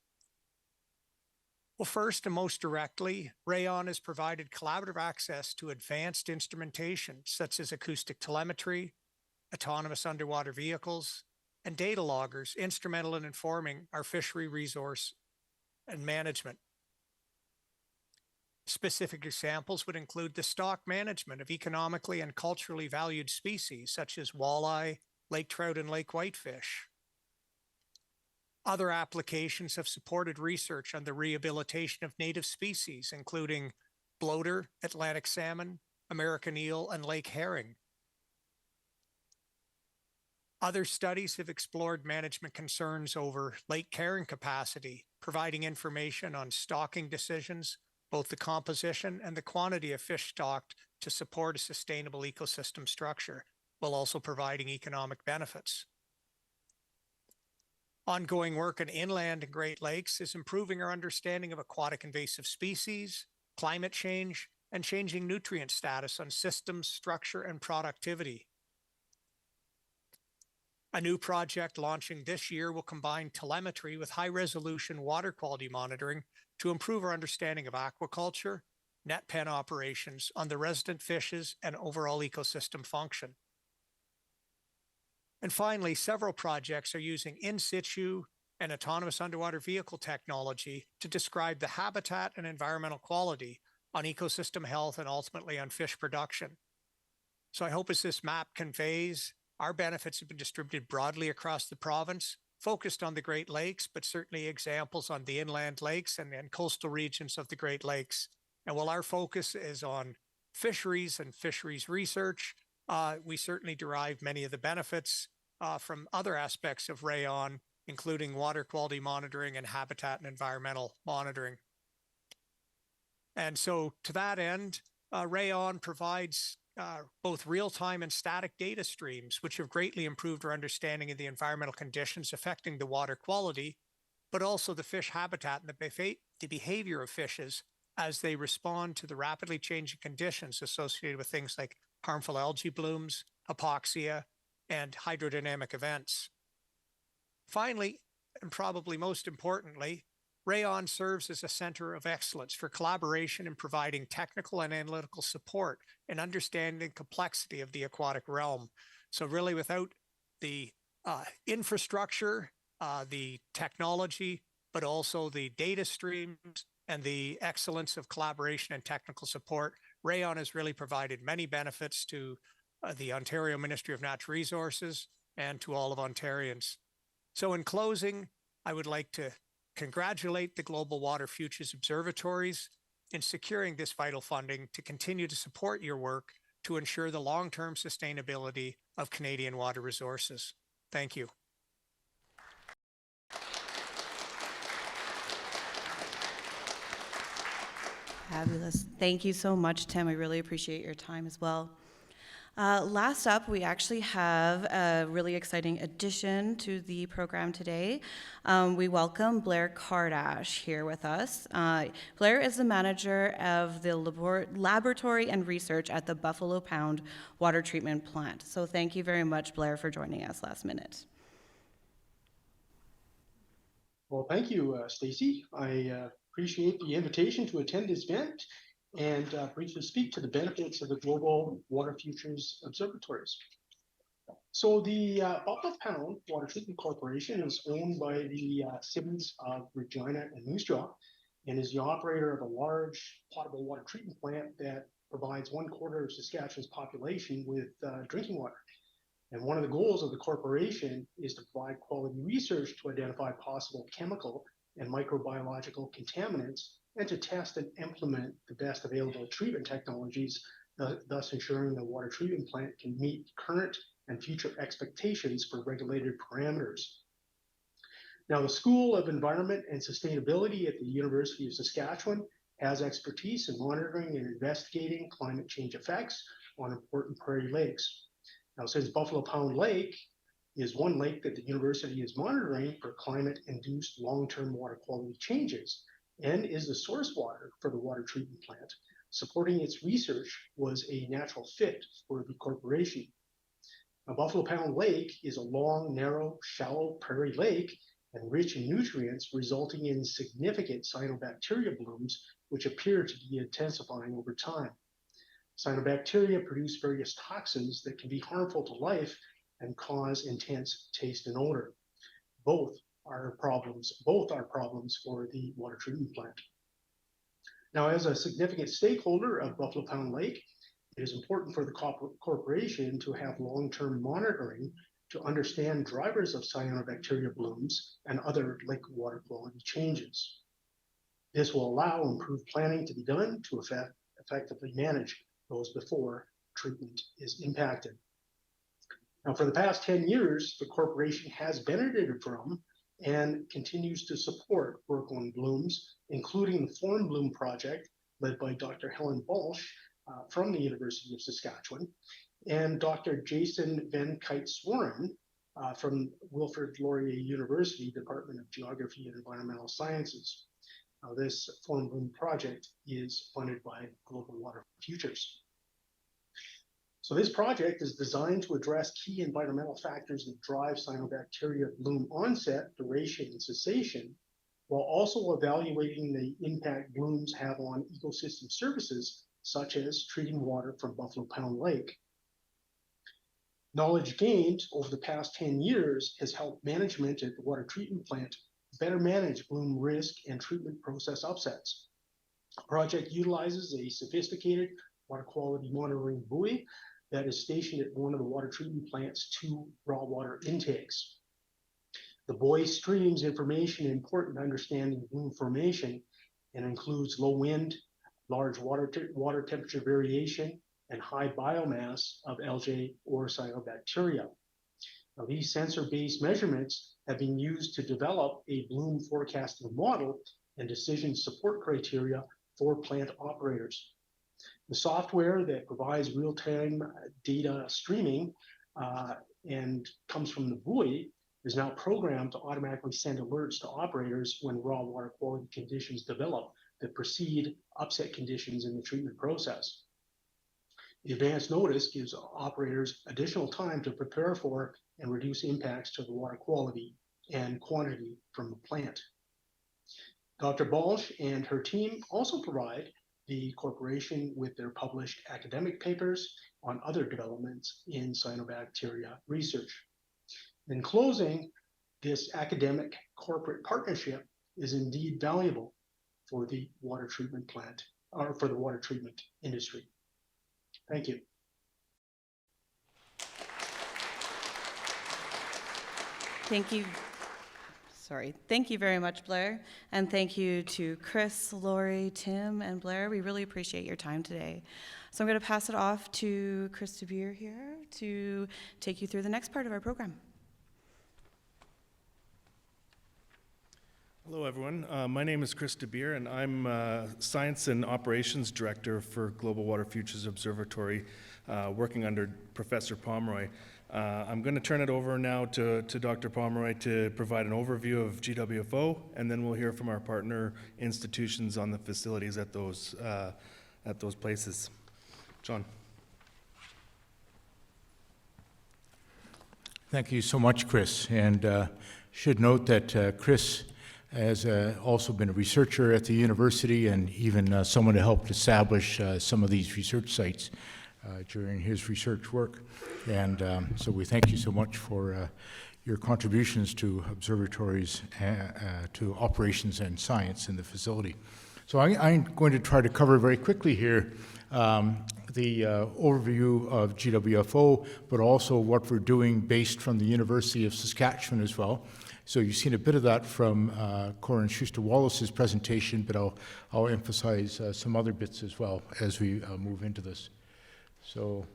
Well, first and most directly, RAYON has provided collaborative access to advanced instrumentation such as acoustic telemetry, autonomous underwater vehicles, and data loggers instrumental in informing our fishery resource and management. Specific examples would include the stock management of economically and culturally valued species such as walleye, lake trout, and lake whitefish. Other applications have supported research on the rehabilitation of native species, including bloater, Atlantic salmon, American eel, and lake herring. Other studies have explored management concerns over lake carrying capacity, providing information on stocking decisions, both the composition and the quantity of fish stocked to support a sustainable ecosystem structure, while also providing economic benefits. Ongoing work in inland and Great Lakes is improving our understanding of aquatic invasive species, climate change, and changing nutrient status on systems, structure, and productivity. A new project launching this year will combine telemetry with high-resolution water quality monitoring to improve our understanding of aquaculture, net pen operations on the resident fishes, and overall ecosystem function. And finally, several projects are using in situ and autonomous underwater vehicle technology to describe the habitat and environmental quality on ecosystem health and ultimately on fish production. So I hope as this map conveys, our benefits have been distributed broadly across the province, focused on the Great Lakes, but certainly examples on the inland lakes and coastal regions of the Great Lakes. And while our focus is on fisheries and fisheries research, we certainly derive many of the benefits from other aspects of RAYON, including water quality monitoring and habitat and environmental monitoring. And so to that end, RAYON provides both real-time and static data streams, which have greatly improved our understanding of the environmental conditions affecting the water quality, but also the fish habitat and the behavior of fishes as they respond to the rapidly changing conditions associated with things like harmful algae blooms, hypoxia, and hydrodynamic events. Finally, and probably most importantly, RAYON serves as a center of excellence for collaboration in providing technical and analytical support in understanding the complexity of the aquatic realm. So really without the infrastructure, the technology, but also the data streams and the excellence of collaboration and technical support, RAYON has really provided many benefits to the Ontario Ministry of Natural Resources and to all of Ontarians. So in closing, I would like to congratulate the Global Water Futures Observatories in securing this vital funding to continue to support your work to ensure the long-term sustainability of Canadian water resources. Thank you. Fabulous. Thank you so much, Tim. I really appreciate your time as well. Last up, we actually have a really exciting addition to the program today. We welcome Blair Kardash here with us. Blair is the manager of the laboratory and research at the Buffalo Pound Water Treatment Plant. So thank you very much, Blair, for joining us last minute. Well, thank you, Stacy. I appreciate the invitation to attend this event and briefly speak to the benefits of the Global Water Futures Observatories. So the Buffalo Pound Water Treatment Corporation is owned by the cities of Regina and Moose Jaw and is the operator of a large potable water treatment plant that provides 1/4 of Saskatchewan's population with drinking water. And one of the goals of the corporation is to provide quality research to identify possible chemical and microbiological contaminants and to test and implement the best available treatment technologies, thus ensuring the water treatment plant can meet current and future expectations for regulated parameters. Now, the School of Environment and Sustainability at the University of Saskatchewan has expertise in monitoring and investigating climate change effects on important prairie lakes. Now, since Buffalo Pound Lake is one lake that the university is monitoring for climate-induced long-term water quality changes and is the source water for the water treatment plant, supporting its research was a natural fit for the corporation. Now, Buffalo Pound Lake is a long, narrow, shallow prairie lake and rich in nutrients, resulting in significant cyanobacteria blooms, which appear to be intensifying over time. Cyanobacteria produce various toxins that can be harmful to life and cause intense taste and odor. Both are problems for the water treatment plant. Now, as a significant stakeholder of Buffalo Pound Lake, it is important for the corporation to have long-term monitoring to understand drivers of cyanobacteria blooms and other lake water quality changes. This will allow improved planning to be done to effectively manage those before treatment is impacted. Now, for the past 10 years, the corporation has benefited from and continues to support work on blooms, including the Form Bloom project led by Dr. Helen Balch from the University of Saskatchewan, and Dr. Jason Van Kuyt-Swarren from Wilfrid Laurier University, Department of Geography and Environmental Sciences. Now, this Form Bloom project is funded by Global Water Futures. So this project is designed to address key environmental factors that drive cyanobacteria bloom onset, duration, and cessation, while also evaluating the impact blooms have on ecosystem services, such as treating water from Buffalo Pound Lake. Knowledge gained over the past 10 years has helped management at the water treatment plant better manage bloom risk and treatment process upsets. The project utilizes a sophisticated water quality monitoring buoy that is stationed at one of the water treatment plant's 2 raw water intakes. The buoy streams information important to understanding bloom formation and includes low wind, large water temperature variation, and high biomass of algae or cyanobacteria. Now, these sensor-based measurements have been used to develop a bloom forecasting model and decision support criteria for plant operators. The software that provides real-time data streaming and comes from the buoy is now programmed to automatically send alerts to operators when raw water quality conditions develop that precede upset conditions in the treatment process. The advance notice gives operators additional time to prepare for and reduce impacts to the water quality and quantity from the plant. Dr. Balch and her team also provide the corporation with their published academic papers on other developments in cyanobacteria research. In closing, this academic corporate partnership is indeed valuable for the water treatment plant, or for the water treatment industry. Thank you. Thank you. Thank you very much, Blair. And thank you to Chris, Lori, Tim, and Blair. We really appreciate your time today. So I'm going to pass it off to Chris DeBeer here to take you through the next part of our program. Hello, everyone. My name is Chris DeBeer, and I'm Science and Operations Director for Global Water Futures Observatory, working under Professor Pomeroy. I'm going to turn it over now to Dr. Pomeroy to provide an overview of GWFO, and then we'll hear from our partner institutions on the facilities at those places. John. Thank you so much, Chris. And should note that Chris has also been a researcher at the university and even someone who helped establish some of these research sites during his research work. And so we thank you so much for your contributions to observatories, to operations and science in the facility. So I'm going to try to cover very quickly here the overview of GWFO, but also what we're doing based from the University of Saskatchewan as well. So you've seen a bit of that from Corin Schuster-Wallace's presentation, but I'll emphasize some other bits as well as we move into this. So,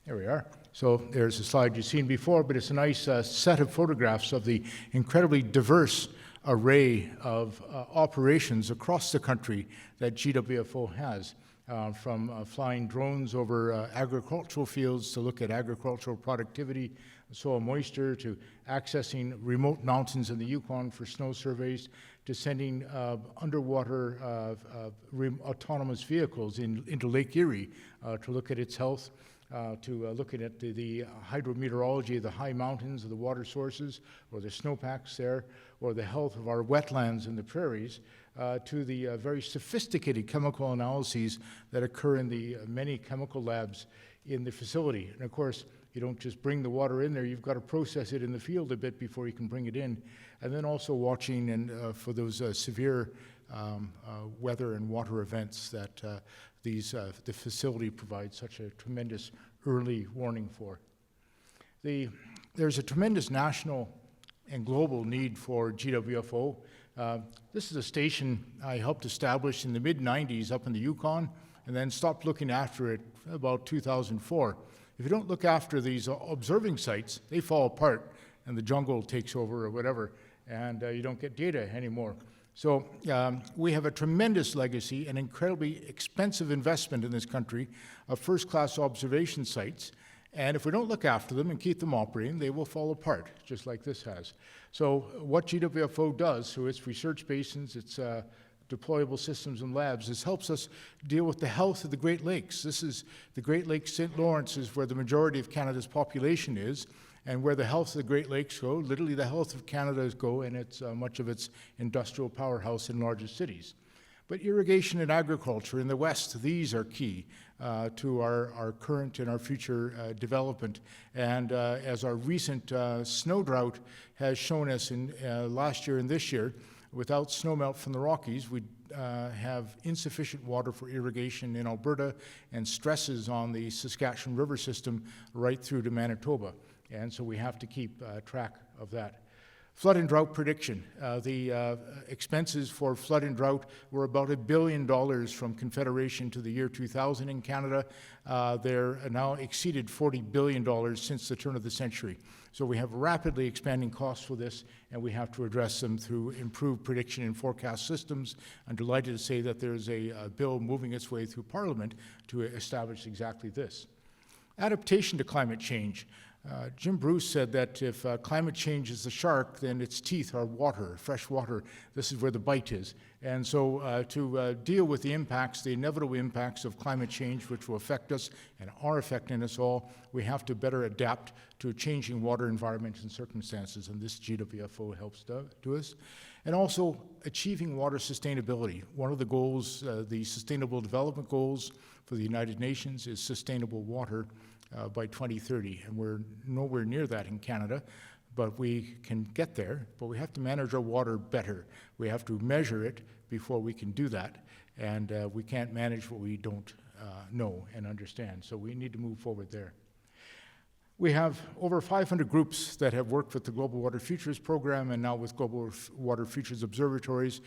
There we are. So there's a slide you've seen before, but it's a nice set of photographs of the incredibly diverse array of operations across the country that GWFO has, from flying drones over agricultural fields to look at agricultural productivity, soil moisture, to accessing remote mountains in the Yukon for snow surveys, to sending underwater autonomous vehicles into Lake Erie to look at its health, to looking at the hydrometeorology of the high mountains, of the water sources, or the snowpacks there, or the health of our wetlands and the prairies, to the very sophisticated chemical analyses that occur in the many chemical labs in the facility. And of course, you don't just bring the water in there, you've got to process it in the field a bit before you can bring it in. And then also watching and for those severe weather and water events that the facility provides such a tremendous early warning for. There's a tremendous national and global need for GWFO. This is a station I helped establish in the mid-90s up in the Yukon, and then stopped looking after it about 2004. If you don't look after these observing sites, they fall apart and the jungle takes over or whatever, and you don't get data anymore. So we have a tremendous legacy, an incredibly expensive investment in this country of first-class observation sites, and if we don't look after them and keep them operating, they will fall apart, just like this has. So what GWFO does through its research basins, its deployable systems and labs, this helps us deal with the health of the Great Lakes. This is the Great Lakes, St. Lawrence is where the majority of Canada's population is, and where the health of the Great Lakes go, literally the health of Canada go, and it's much of its industrial powerhouse in larger cities. But irrigation and agriculture in the West, these are key to our current and our future development. And as our recent snow drought has shown us in last year and this year, without snowmelt from the Rockies, we have insufficient water for irrigation in Alberta and stresses on the Saskatchewan River system right through to Manitoba. And so we have to keep track of that. Flood and drought prediction. The expenses for flood and drought were about $1 billion from Confederation to the year 2000 in Canada. They're now exceeded $40 billion since the turn of the century. So we have rapidly expanding costs for this, and we have to address them through improved prediction and forecast systems. I'm delighted to say that there's a bill moving its way through Parliament to establish exactly this. Adaptation to climate change. Jim Bruce said that if climate change is the shark, then its teeth are water, fresh water. This is where the bite is. And so to deal with the impacts, the inevitable impacts of climate change, which will affect us and are affecting us all, we have to better adapt to a changing water environment and circumstances, and this GWFO helps do us. And also achieving water sustainability. One of the goals, the Sustainable Development Goals for the United Nations, is sustainable water by 2030, and we're nowhere near that in Canada, but we can get there, but we have to manage our water better. We have to measure it before we can do that, and we can't manage what we don't know and understand, so we need to move forward there. We have over 500 groups that have worked with the Global Water Futures program and now with Global Water Futures Observatories.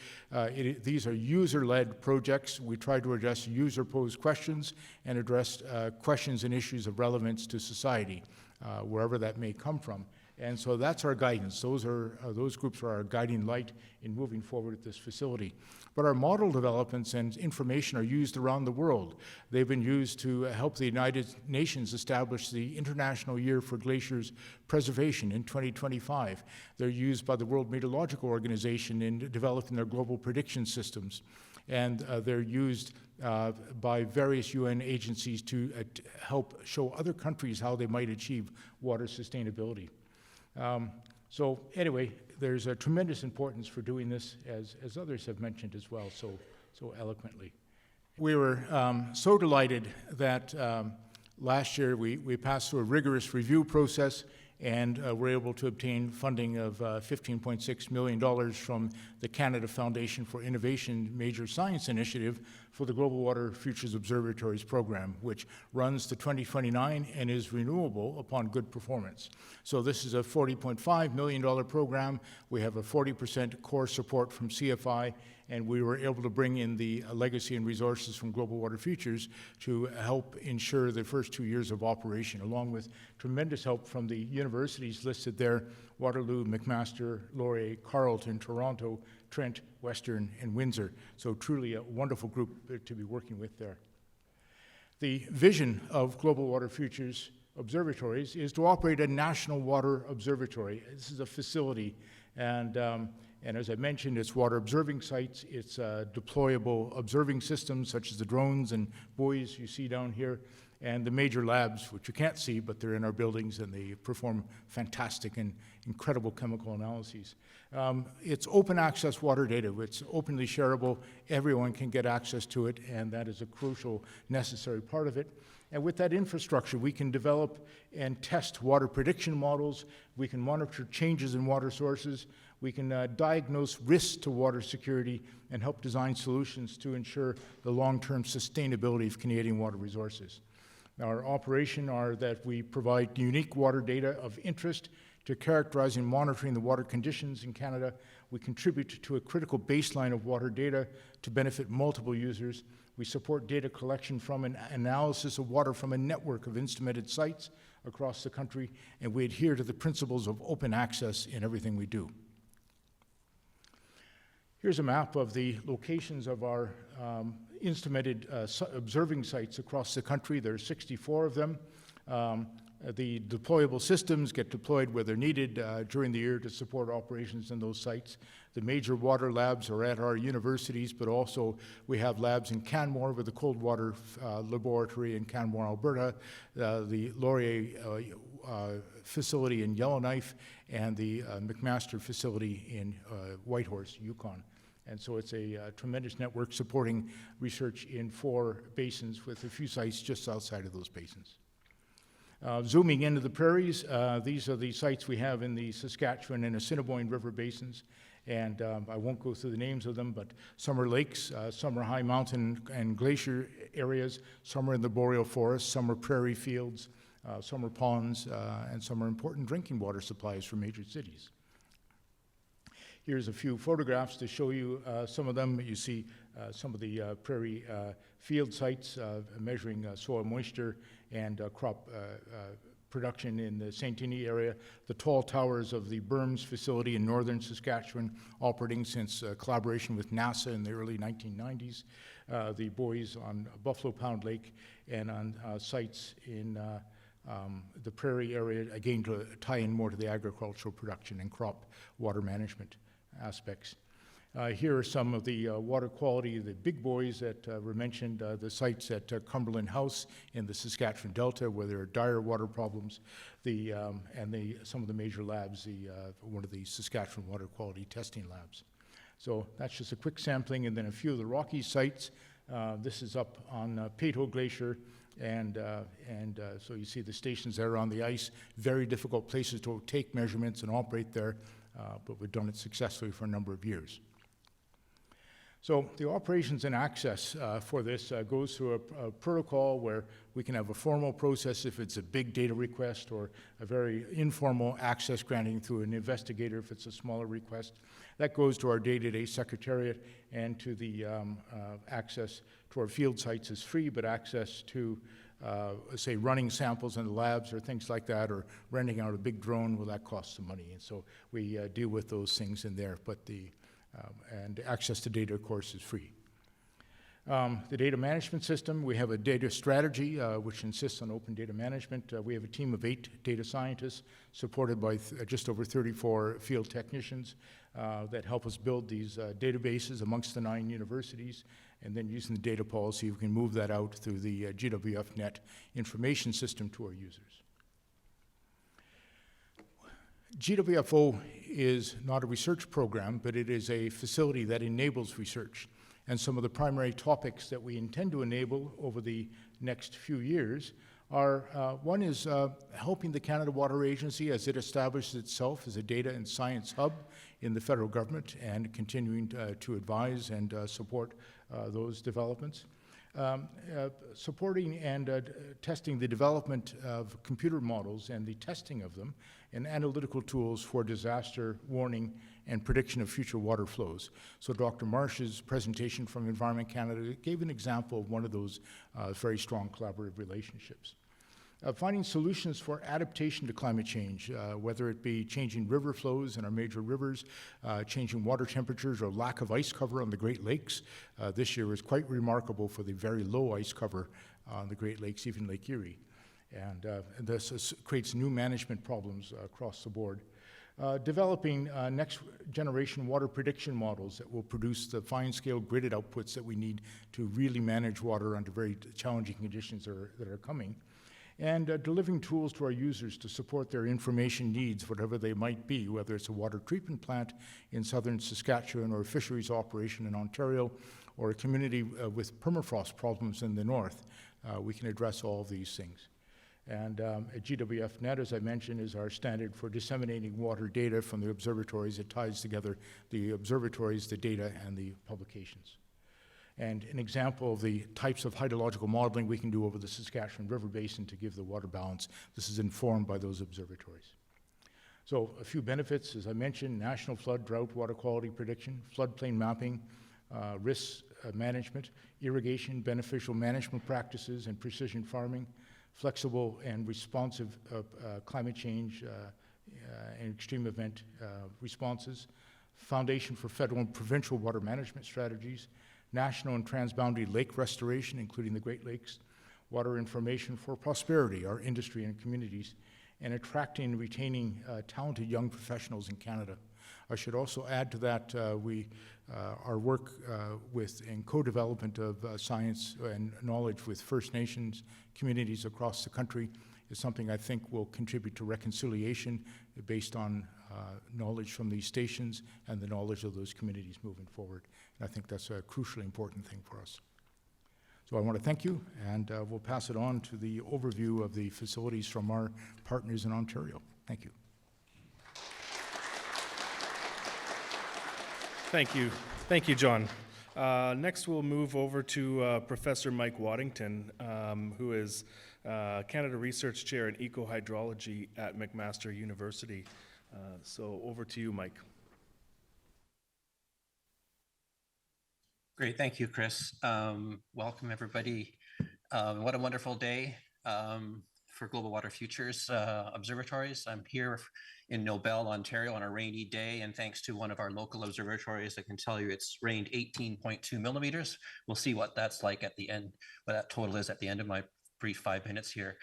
These are user-led projects. We try to address user-posed questions and address questions and issues of relevance to society, wherever that may come from. And so that's our guidance. Those groups are our guiding light in moving forward at this facility. But our model developments and information are used around the world. They've been used to help the United Nations establish the International Year for Glaciers Preservation in 2025. They're used by the World Meteorological Organization in developing their global prediction systems. And they're used by various UN agencies to help show other countries how they might achieve water sustainability. So anyway, there's a tremendous importance for doing this, as others have mentioned as well, so eloquently. We were so delighted that last year we passed through a rigorous review process and were able to obtain funding of $15.6 million from the Canada Foundation for Innovation Major Science Initiative for the Global Water Futures Observatories program, which runs to 2029 and is renewable upon good performance. So this is a $40.5 million program. We have a 40% core support from CFI and we were able to bring in the legacy and resources from Global Water Futures to help ensure the first 2 years of operation, along with tremendous help from the universities listed there: Waterloo, McMaster, Laurier, Carleton, Toronto, Trent, Western, and Windsor. So truly a wonderful group to be working with there. The vision of Global Water Futures Observatories is to operate a national water observatory. This is a facility, and as I mentioned, it's water observing sites, it's deployable observing systems such as the drones and buoys you see down here, and the major labs, which you can't see, but they're in our buildings, and they perform fantastic and incredible chemical analyses. It's open access water data. It's openly shareable. Everyone can get access to it, and that is a crucial, necessary part of it. And with that infrastructure, we can develop and test water prediction models. We can monitor changes in water sources. We can diagnose risks to water security and help design solutions to ensure the long-term sustainability of Canadian water resources. Our operation are that we provide unique water data of interest to characterize and monitoring the water conditions in Canada. We contribute to a critical baseline of water data to benefit multiple users. We support data collection from and analysis of water from a network of instrumented sites across the country, and we adhere to the principles of open access in everything we do. Here's a map of the locations of our instrumented observing sites across the country. There are 64 of them. The deployable systems get deployed where they're needed during the year to support operations in those sites. The major water labs are at our universities, but also we have labs in Canmore with the Cold Water Laboratory in Canmore, Alberta, the Laurier facility in Yellowknife, and the McMaster facility in Whitehorse, Yukon. And so it's a tremendous network supporting research in 4 basins with a few sites just outside of those basins. Zooming into the prairies, these are the sites we have in the Saskatchewan and Assiniboine River basins. And I won't go through the names of them, but some are lakes, some are high mountain and glacier areas, some are in the boreal forest, some are prairie fields, some are ponds, and some are important drinking water supplies for major cities. Here's a few photographs to show you some of them. You see some of the prairie field sites measuring soil moisture and crop production in the St. Denis area. The tall towers of the Burns facility in northern Saskatchewan, operating since collaboration with NASA in the early 1990s. The buoys on Buffalo Pound Lake and on sites in the prairie area, again to tie in more to the agricultural production and crop water management aspects. Here are some of the water quality, the big buoys that were mentioned, the sites at Cumberland House in the Saskatchewan Delta where there are dire water problems, some of the major labs, one of the Saskatchewan water quality testing labs. So that's just a quick sampling, and then a few of the rocky sites. This is up on Peyto Glacier, and so you see the stations there on the ice. Very difficult places to take measurements and operate there, but we've done it successfully for a number of years. So the operations and access for this goes through a protocol where we can have a formal process if it's a big data request, or a very informal access granting through an investigator if it's a smaller request. That goes to our day-to-day secretariat, and to the access to our field sites is free, but access to say running samples in the labs or things like that, or renting out a big drone, well, that costs some money. And so we deal with those things in there, but and access to data, of course, is free. The data management system, we have a data strategy which insists on open data management. We have a team of 8 data scientists supported by just over 34 field technicians that help us build these databases amongst the 9 universities. And then using the data policy, we can move that out through the GWFnet information system to our users. GWFO is not a research program, but it is a facility that enables research. And some of the primary topics that we intend to enable over the next few years are, one is helping the Canada Water Agency as it establishes itself as a data and science hub in the federal government, and continuing to advise and support those developments. Supporting and testing the development of computer models and the testing of them, and analytical tools for disaster warning and prediction of future water flows. So Dr. Marsh's presentation from Environment Canada gave an example of one of those very strong collaborative relationships. Finding solutions for adaptation to climate change, whether it be changing river flows in our major rivers, changing water temperatures, or lack of ice cover on the Great Lakes. This year was quite remarkable for the very low ice cover on the Great Lakes, even Lake Erie. And this creates new management problems across the board. Developing next generation water prediction models that will produce the fine scale gridded outputs that we need to really manage water under very challenging conditions that are coming. And delivering tools to our users to support their information needs, whatever they might be, whether it's a water treatment plant in southern Saskatchewan or a fisheries operation in Ontario or a community with permafrost problems in the north. We can address all of these things. And at GWFNet, as I mentioned, is our standard for disseminating water data from the observatories. It ties together the observatories, the data, and the publications. And an example of the types of hydrological modeling we can do over the Saskatchewan River Basin to give the water balance. This is informed by those observatories. So a few benefits, as I mentioned: national flood, drought, water quality prediction, floodplain mapping, risk management, irrigation, beneficial management practices, and precision farming, flexible and responsive climate change and extreme event responses, foundation for federal and provincial water management strategies, national and transboundary lake restoration, including the Great Lakes, water information for prosperity, our industry and communities, and attracting and retaining talented young professionals in Canada. I should also add to that our work in co-development of science and knowledge with First Nations communities across the country is something I think will contribute to reconciliation based on knowledge from these stations and the knowledge of those communities moving forward. And I think that's a crucially important thing for us. So I want to thank you, and we'll pass it on to the overview of the facilities from our partners in Ontario. Thank you. Thank you. Thank you, John. Next, we'll move over to Professor Mike Waddington, who is Canada Research Chair in Ecohydrology at McMaster University. So over to you, Mike. Great, thank you, Chris. Welcome, everybody. What a wonderful day for Global Water Futures Observatories. I'm here in Nobel, Ontario on a rainy day, and thanks to one of our local observatories, I can tell you it's rained 18.2 millimeters. We'll see what that's like at the end, what that total is at the end of my brief 5 minutes here.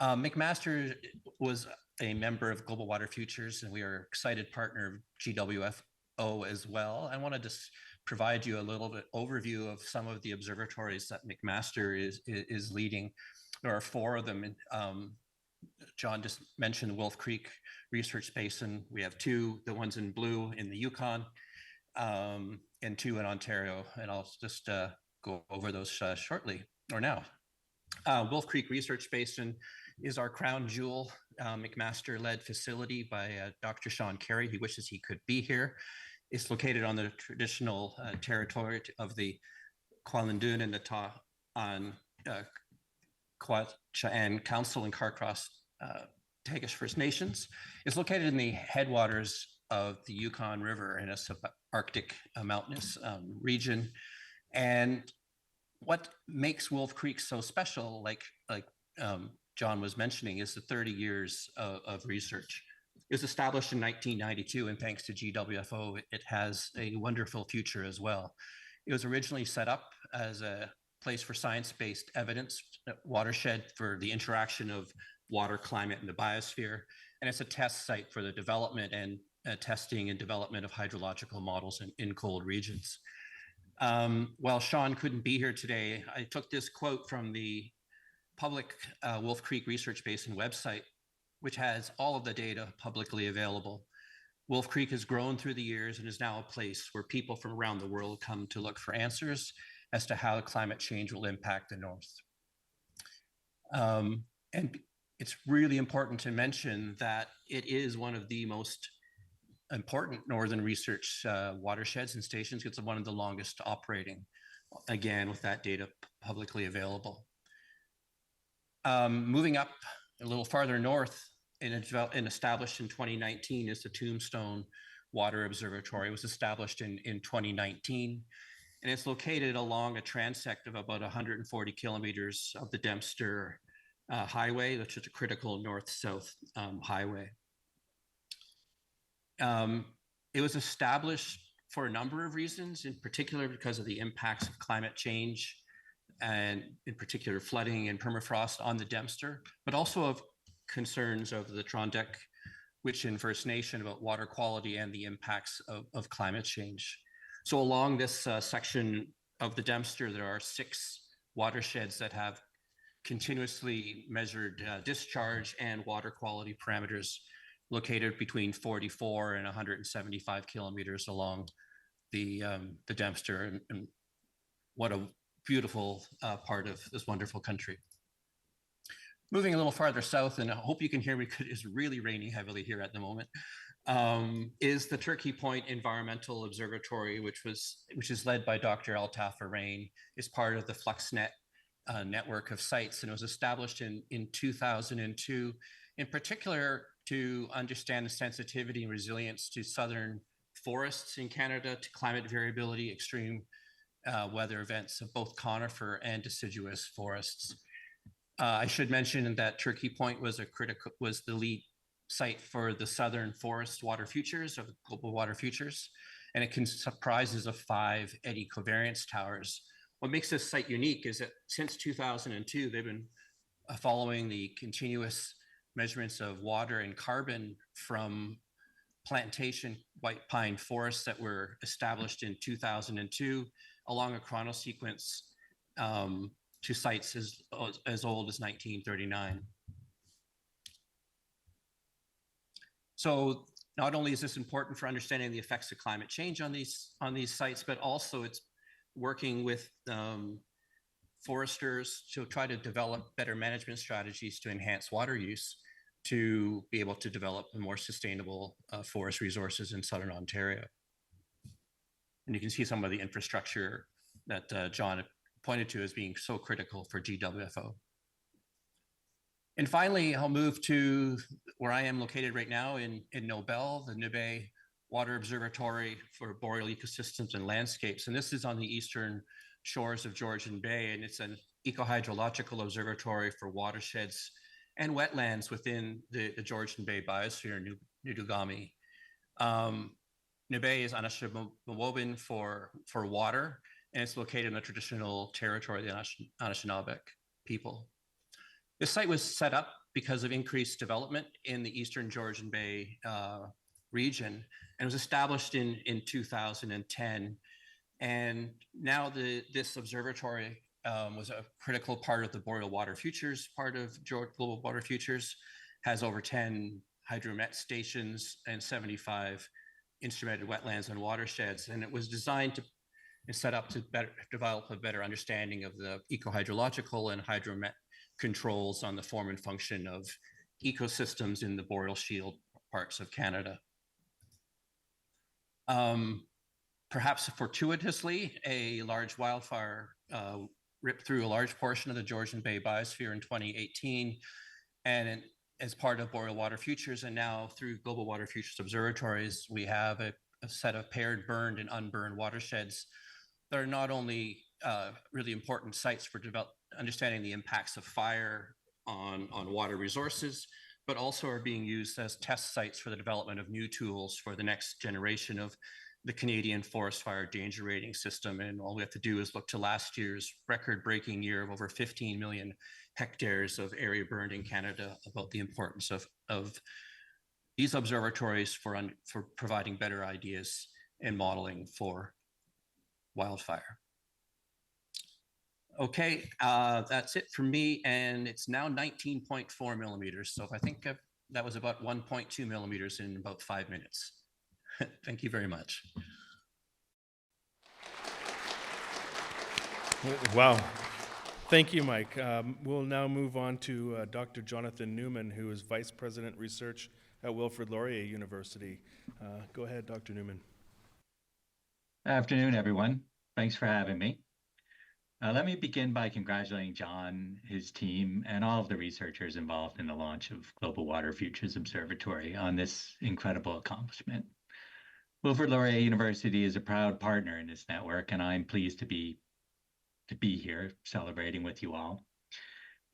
McMaster was a member of Global Water Futures, and we are an excited partner of GWFO as well. I want to just provide you a little bit overview of some of the observatories that McMaster is leading. There are 4 of them. John just mentioned Wolf Creek Research Basin. We have 2, the ones in blue in the Yukon, and 2 in Ontario. And I'll just go over those shortly, or now. Wolf Creek Research Basin is our crown jewel, McMaster-led facility by Dr. Sean Carey. He wishes he could be here. It's located on the traditional territory of the Kwalindun and the Kwacha'an Council and Carcross Tagish First Nations. It's located in the headwaters of the Yukon River in a subarctic mountainous region. And what makes Wolf Creek so special, like John was mentioning, is the 30 years of research. It was established in 1992, and thanks to GWFO, it has a wonderful future as well. It was originally set up as a place for science-based evidence, watershed for the interaction of water, climate, and the biosphere, and it's a test site for the development and testing and development of hydrological models in cold regions. While Sean couldn't be here today, I took this quote from the public Wolf Creek Research Basin website, which has all of the data publicly available. Wolf Creek has grown through the years and is now a place where people from around the world come to look for answers as to how climate change will impact the North. And it's really important to mention that it is one of the most important northern research watersheds and stations. It's one of the longest operating, again, with that data publicly available. Moving up a little farther north and established in 2019 is the Tombstone Water Observatory. It was established in 2019, and it's located along a transect of about 140 kilometers of the Dempster Highway, which is a critical north-south highway. It was established for a number of reasons, in particular because of the impacts of climate change, and in particular flooding and permafrost on the Dempster, but also of concerns of the Trondeck Witchin First Nation about water quality and the impacts of climate change. So along this section of the Dempster, there are 6 watersheds that have continuously measured discharge and water quality parameters located between 44 and 175 kilometers along the Dempster, and what a beautiful part of this wonderful country. Moving a little farther south, and I hope you can hear me, it's really raining heavily here at the moment, is the Turkey Point Environmental Observatory, which is led by Dr. Altaf Arain, is part of the FluxNet network of sites, and it was established in 2002, in particular to understand the sensitivity and resilience to southern forests in Canada, to climate variability, extreme weather events of both conifer and deciduous forests. I should mention that Turkey Point was the lead site for the Southern Forest Water Futures, of Global Water Futures, and it comprises of 5 eddy covariance towers. What makes this site unique is that since 2002, they've been following the continuous measurements of water and carbon from plantation white pine forests that were established in 2002 along a chronosequence to sites as old as 1939. So not only is this important for understanding the effects of climate change on these sites, but also it's working with foresters to try to develop better management strategies to enhance water use, to be able to develop more sustainable forest resources in Southern Ontario. And you can see some of the infrastructure that John pointed to as being so critical for GWFO. And finally, I'll move to where I am located right now in Nobel, the Nebe Water Observatory for Boreal Ecosystems and Landscapes. And this is on the eastern shores of Georgian Bay, and it's an ecohydrological observatory for watersheds and wetlands within the Georgian Bay biosphere, Nudugami. Nebe is Anishinaabe for water, and it's located in the traditional territory of the Anishinaabe people. This site was set up because of increased development in the eastern Georgian Bay region, and was established in 2010. And now this observatory was a critical part of the Boreal Water Futures, part of Global Water Futures, has over 10 hydromet stations and 75 instrumented wetlands and watersheds. And it was designed and set up to develop a better understanding of the ecohydrological and hydromet controls on the form and function of ecosystems in the boreal shield parts of Canada. Perhaps fortuitously, a large wildfire ripped through a large portion of the Georgian Bay biosphere in 2018, and as part of Boreal Water Futures, and now through Global Water Futures Observatories, we have a set of paired burned and unburned watersheds that are not only really important sites for understanding the impacts of fire on water resources, but also are being used as test sites for the development of new tools for the next generation of the Canadian Forest Fire Danger Rating System. And all we have to do is look to last year's record-breaking year of over 15 million hectares of area burned in Canada, about the importance of these observatories for providing better ideas and modeling for wildfire. Okay, that's it for me, and it's now 19.4 millimeters. So I think that was about 1.2 millimeters in about 5 minutes. Thank you very much. Wow. Thank you, Mike. We'll now move on to Dr. Jonathan Newman, who is Vice President Research at Wilfrid Laurier University. Go ahead, Dr. Newman. Afternoon, everyone. Thanks for having me. Let me begin by congratulating John, his team, and all of the researchers involved in the launch of Global Water Futures Observatory on this incredible accomplishment. Wilfrid Laurier University is a proud partner in this network, and I'm pleased to be here celebrating with you all.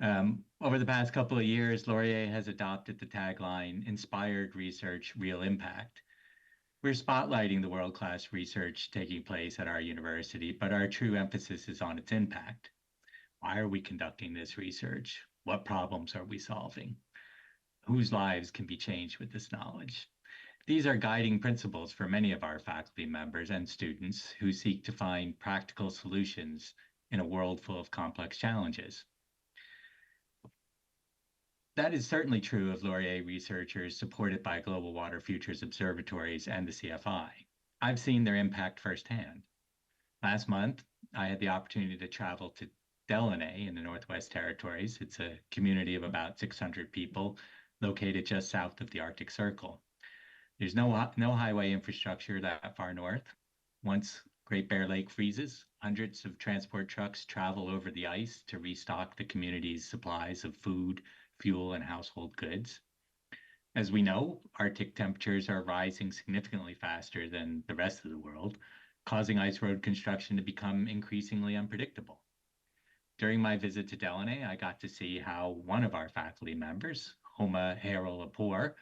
Over the past couple of years, Laurier has adopted the tagline, "Inspired Research, Real Impact." We're spotlighting the world-class research taking place at our university, but our true emphasis is on its impact. Why are we conducting this research? What problems are we solving? Whose lives can be changed with this knowledge? These are guiding principles for many of our faculty members and students who seek to find practical solutions in a world full of complex challenges. That is certainly true of Laurier researchers supported by Global Water Futures Observatories and the CFI. I've seen their impact firsthand. Last month, I had the opportunity to travel to Delaunay in the Northwest Territories. It's a community of about 600 people located just south of the Arctic Circle. There's no highway infrastructure that far north. Once Great Bear Lake freezes, hundreds of transport trucks travel over the ice to restock the community's supplies of food, fuel, and household goods. As we know, Arctic temperatures are rising significantly faster than the rest of the world, causing ice road construction to become increasingly unpredictable. During my visit to Delaunay, I got to see how one of our faculty members, Homa Harrell-Lapore,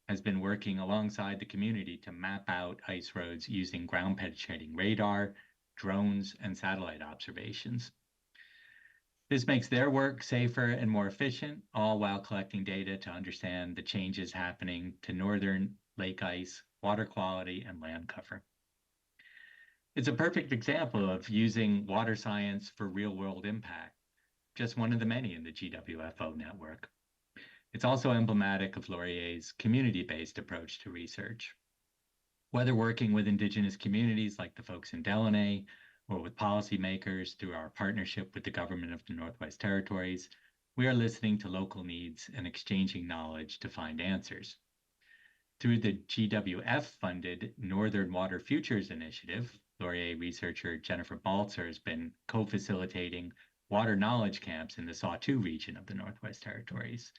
has been working alongside the community to map out ice roads using ground-penetrating radar, drones, and satellite observations. This makes their work safer and more efficient, all while collecting data to understand the changes happening to northern lake ice, water quality, and land cover. It's a perfect example of using water science for real-world impact, just one of the many in the GWFO network. It's also emblematic of Laurier's community-based approach to research. Whether working with Indigenous communities like the folks in Delaunay, or with policymakers through our partnership with the government of the Northwest Territories, we are listening to local needs and exchanging knowledge to find answers. Through the GWF-funded Northern Water Futures Initiative, Laurier researcher Jennifer Balzer has been co-facilitating water knowledge camps in the Sawtoo region of the Northwest Territories.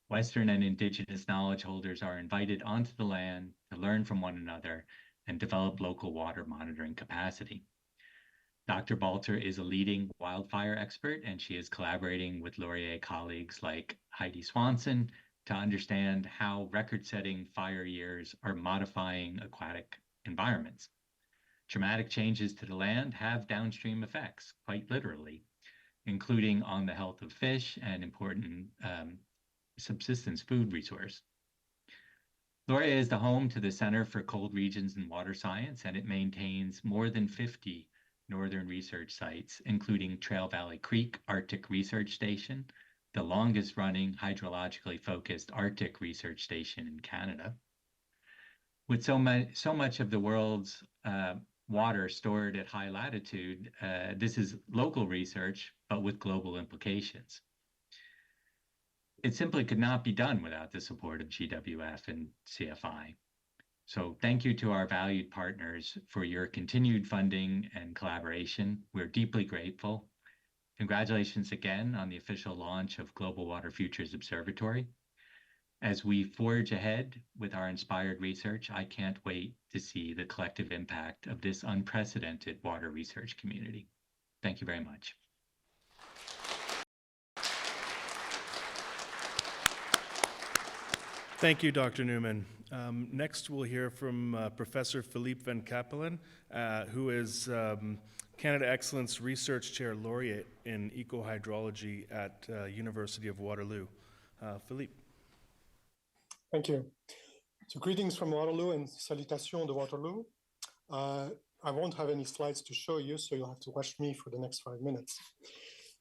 Western and Indigenous knowledge holders are invited onto the land to learn from one another and develop local water monitoring capacity. Dr. Balzer is a leading wildfire expert, and she is collaborating with Laurier colleagues like Heidi Swanson to understand how record-setting fire years are modifying aquatic environments. Dramatic changes to the land have downstream effects, quite literally, including on the health of fish and important subsistence food resource. Laurier is the home to the Center for Cold Regions and Water Science, and it maintains more than 50 northern research sites, including Trail Valley Creek Arctic Research Station, the longest running hydrologically focused Arctic research station in Canada. With so much of the world's water stored at high latitude, this is local research, but with global implications. It simply could not be done without the support of GWF and CFI. So thank you to our valued partners for your continued funding and collaboration. We're deeply grateful. Congratulations again on the official launch of Global Water Futures Observatory. As we forge ahead with our inspired research, I can't wait to see the collective impact of this unprecedented water research community. Thank you very much. Thank you, Dr. Newman. Next, we'll hear from Professor Philippe Van Kapellen, who is Canada Excellence Research Chair Laureate in Ecohydrology at University of Waterloo. Philippe. Thank you. So greetings from Waterloo and salutations de Waterloo. I won't have any slides to show you, so you'll have to watch me for the next 5 minutes.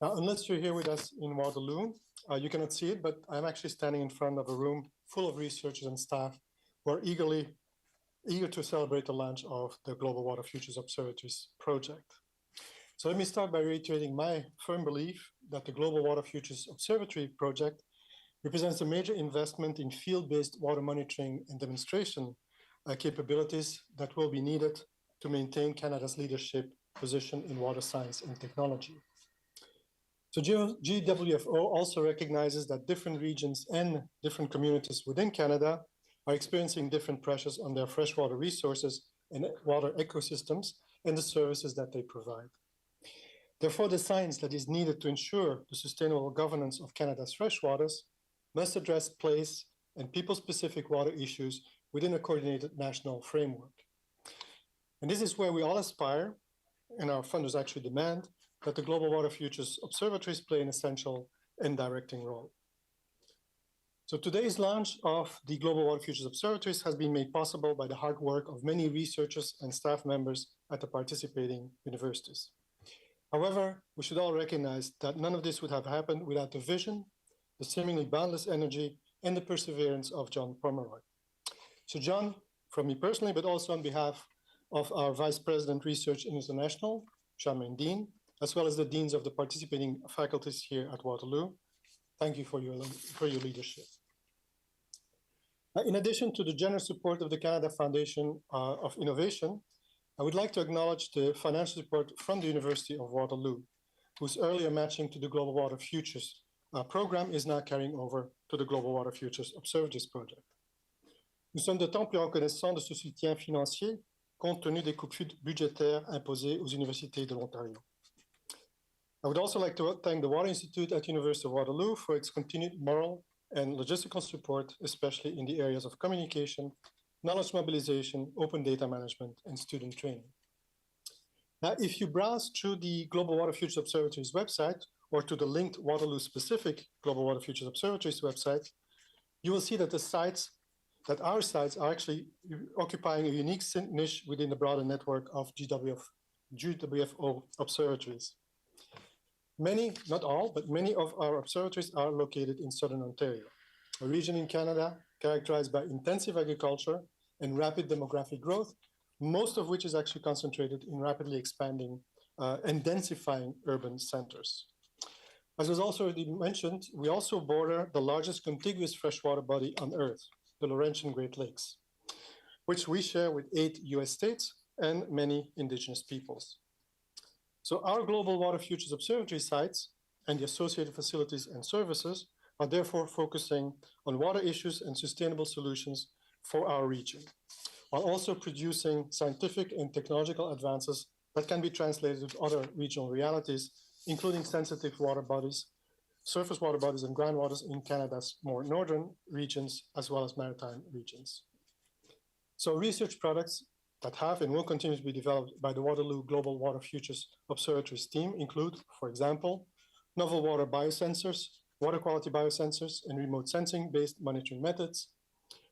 Now, unless you're here with us in Waterloo, you cannot see it, but I'm actually standing in front of a room full of researchers and staff who are eager to celebrate the launch of the Global Water Futures Observatories project. So let me start by reiterating my firm belief that the Global Water Futures Observatory project represents a major investment in field-based water monitoring and demonstration capabilities that will be needed to maintain Canada's leadership position in water science and technology. So GWFO also recognizes that different regions and different communities within Canada are experiencing different pressures on their freshwater resources and water ecosystems and the services that they provide. Therefore, the science that is needed to ensure the sustainable governance of Canada's freshwaters must address place and people-specific water issues within a coordinated national framework. And this is where we all aspire, and our funders actually demand, that the Global Water Futures Observatories play an essential and directing role. So today's launch of the Global Water Futures Observatories has been made possible by the hard work of many researchers and staff members at the participating universities. However, we should all recognize that none of this would have happened without the vision, the seemingly boundless energy, and the perseverance of John Pomeroy. So John, from me personally, but also on behalf of our Vice President Research International, Charmaine Dean, as well as the deans of the participating faculties here at Waterloo, thank you for your leadership. In addition to the generous support of the Canada Foundation of Innovation, I would like to acknowledge the financial support from the University of Waterloo, whose earlier matching to the Global Water Futures program is now carrying over to the Global Water Futures Observatories project. Nous sommes d'autant plus reconnaissants de ce soutien financier compte tenu des coupes budgétaires imposées aux universités de l'Ontario. I would also like to thank the Water Institute at University of Waterloo for its continued moral and logistical support, especially in the areas of communication, knowledge mobilization, open data management, and student training. Now, if you browse through the Global Water Futures Observatories website or to the linked Waterloo-specific Global Water Futures Observatories website, you will see that our sites are actually occupying a unique niche within the broader network of GWFO observatories. Many, not all, but many of our observatories are located in Southern Ontario, a region in Canada characterized by intensive agriculture and rapid demographic growth, most of which is actually concentrated in rapidly expanding and densifying urban centers. As was also already mentioned, we also border the largest contiguous freshwater body on Earth, the Laurentian Great Lakes, which we share with 8 US states and many indigenous peoples. So our Global Water Futures Observatory sites and the associated facilities and services are therefore focusing on water issues and sustainable solutions for our region, while also producing scientific and technological advances that can be translated to other regional realities, including sensitive water bodies, surface water bodies, and groundwaters in Canada's more northern regions, as well as maritime regions. So research products that have and will continue to be developed by the Waterloo Global Water Futures Observatories team include, for example, novel water biosensors, water quality biosensors, and remote sensing-based monitoring methods,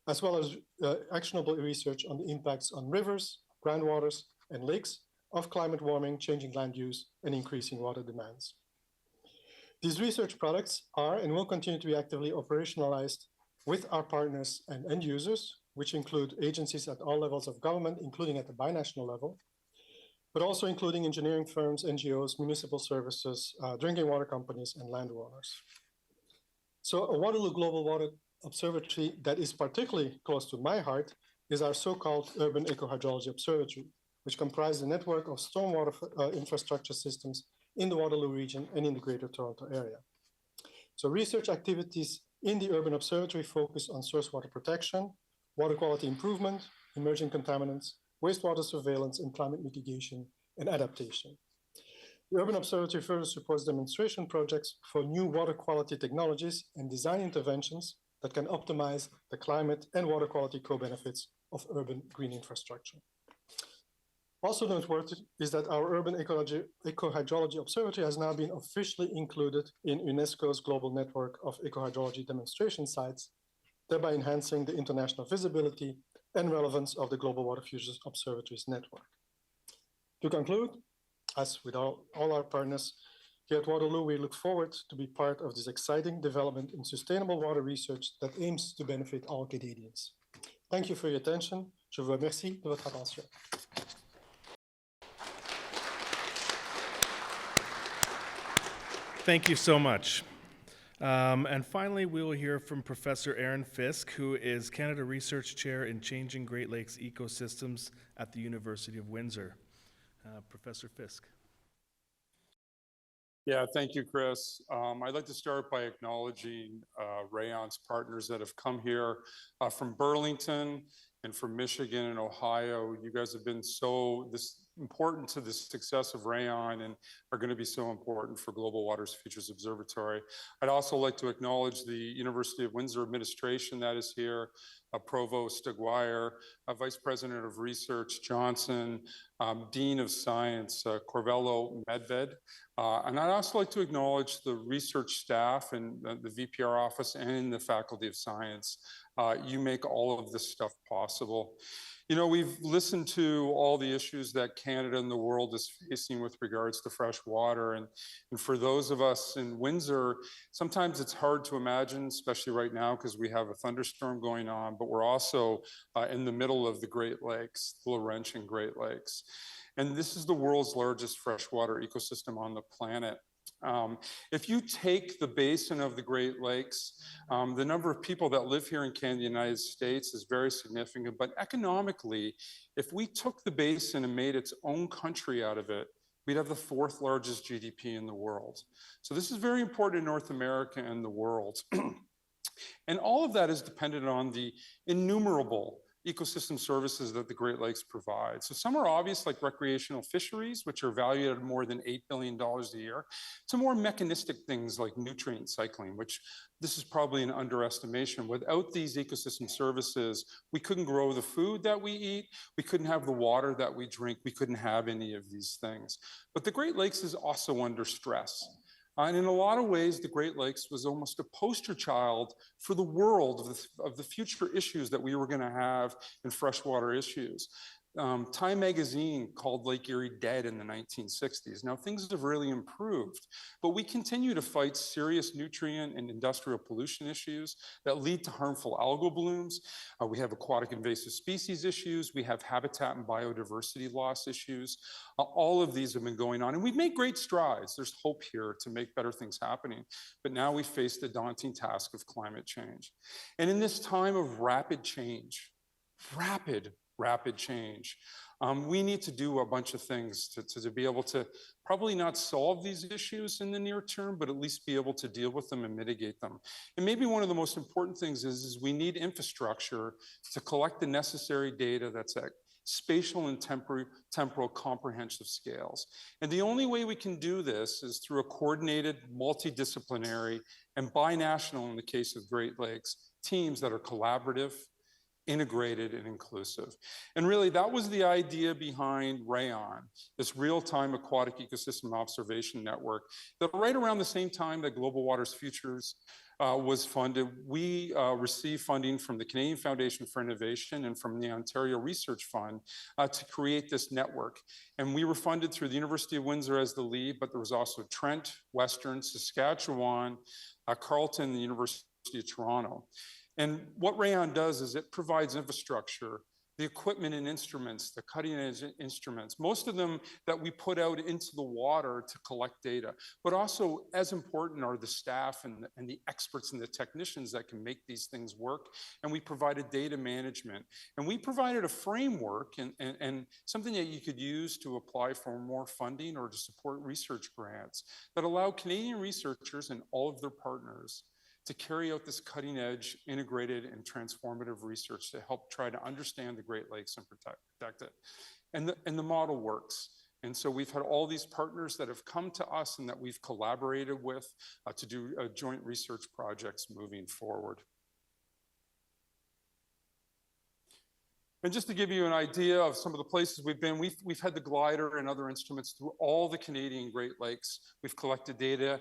as well as actionable research on the impacts on rivers, groundwaters, and lakes of climate warming, changing land use, and increasing water demands. These research products are and will continue to be actively operationalized with our partners and end users, which include agencies at all levels of government, including at the binational level, but also including engineering firms, NGOs, municipal services, drinking water companies, and landowners. So a Waterloo Global Water Observatory that is particularly close to my heart is our so-called Urban Ecohydrology Observatory, which comprises a network of stormwater infrastructure systems in the Waterloo region and in the Greater Toronto area. So research activities in the Urban Observatory focus on source water protection, water quality improvement, emerging contaminants, wastewater surveillance, and climate mitigation and adaptation. The Urban Observatory further supports demonstration projects for new water quality technologies and design interventions that can optimize the climate and water quality co-benefits of urban green infrastructure. Also noteworthy is that our Urban Ecohydrology Observatory has now been officially included in UNESCO's global network of ecohydrology demonstration sites, thereby enhancing the international visibility and relevance of the Global Water Futures Observatories network. To conclude, as with all our partners here at Waterloo, we look forward to be part of this exciting development in sustainable water research that aims to benefit all Canadians. Thank you for your attention. Je vous remercie de votre attention. Thank you so much. And finally, we will hear from Professor Aaron Fisk, who is Canada Research Chair in Changing Great Lakes Ecosystems at the University of Windsor. Professor Fisk. Yeah, thank you, Chris. I'd like to start by acknowledging Rayon's partners that have come here from Burlington and from Michigan and Ohio. You guys have been so important to the success of Rayon and are going to be so important for Global Waters Futures Observatory. I'd also like to acknowledge the University of Windsor administration that is here, Provost Aguirre, Vice President of Research Johnson, Dean of Science Corvello Medved. And I'd also like to acknowledge the research staff and the VPR office and the Faculty of Science. You make all of this stuff possible. You know, we've listened to all the issues that Canada and the world is facing with regards to fresh water. And for those of us in Windsor, sometimes it's hard to imagine, especially right now, because we have a thunderstorm going on, but we're also in the middle of the Great Lakes, the Laurentian Great Lakes. And this is the world's largest freshwater ecosystem on the planet. If you take the basin of the Great Lakes, the number of people that live here in Canada, the United States, is very significant. But economically, if we took the basin and made its own country out of it, we'd have the 4th largest GDP in the world. So this is very important in North America and the world. And all of that is dependent on the innumerable ecosystem services that the Great Lakes provide. So some are obvious, like recreational fisheries, which are valued at more than $8 billion a year, to more mechanistic things like nutrient cycling, which this is probably an underestimation. Without these ecosystem services, we couldn't grow the food that we eat, we couldn't have the water that we drink, we couldn't have any of these things. But the Great Lakes is also under stress. And in a lot of ways, the Great Lakes was almost a poster child for the world of the future issues that we were going to have in freshwater issues. Time magazine called Lake Erie dead in the 1960s. Now things have really improved, but we continue to fight serious nutrient and industrial pollution issues that lead to harmful algal blooms. We have aquatic invasive species issues. We have habitat and biodiversity loss issues. All of these have been going on, and we've made great strides. There's hope here to make better things happening, but now we face the daunting task of climate change. And in this time of rapid change, rapid change, we need to do a bunch of things to be able to probably not solve these issues in the near term, but at least be able to deal with them and mitigate them. And maybe one of the most important things is we need infrastructure to collect the necessary data that's at spatial and temporal comprehensive scales. And the only way we can do this is through a coordinated, multidisciplinary, and binational, in the case of Great Lakes, teams that are collaborative, integrated, and inclusive. And really, that was the idea behind Rayon, this real-time aquatic ecosystem observation network, that right around the same time that Global Waters Futures was funded, we received funding from the Canadian Foundation for Innovation and from the Ontario Research Fund to create this network. And we were funded through the University of Windsor as the lead, but there was also Trent, Western, Saskatchewan, Carleton, the University of Toronto. And what Rayon does is it provides infrastructure, the equipment and instruments, the cutting edge instruments, most of them that we put out into the water to collect data. But also, as important are the staff and the experts and the technicians that can make these things work. And we provided data management. And we provided a framework and something that you could use to apply for more funding or to support research grants that allow Canadian researchers and all of their partners to carry out this cutting edge, integrated, and transformative research to help try to understand the Great Lakes and protect it. And the model works. And so we've had all these partners that have come to us and that we've collaborated with to do joint research projects moving forward. And just to give you an idea of some of the places we've been, we've had the glider and other instruments through all the Canadian Great Lakes. We've collected data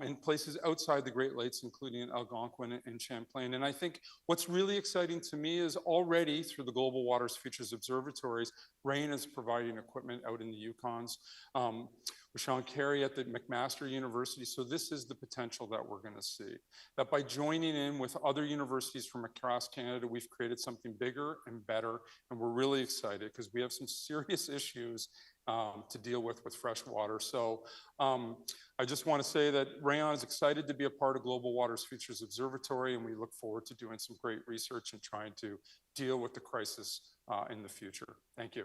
in places outside the Great Lakes, including Algonquin and Champlain. And I think what's really exciting to me is already through the Global Waters Futures Observatories, Rayon is providing equipment out in the Yukons. With Sean Carey at the McMaster University. So this is the potential that we're going to see. That by joining in with other universities from across Canada, we've created something bigger and better. And we're really excited because we have some serious issues to deal with fresh water. So I just want to say that Rayon is excited to be a part of Global Waters Futures Observatory, and we look forward to doing some great research and trying to deal with the crisis in the future. Thank you.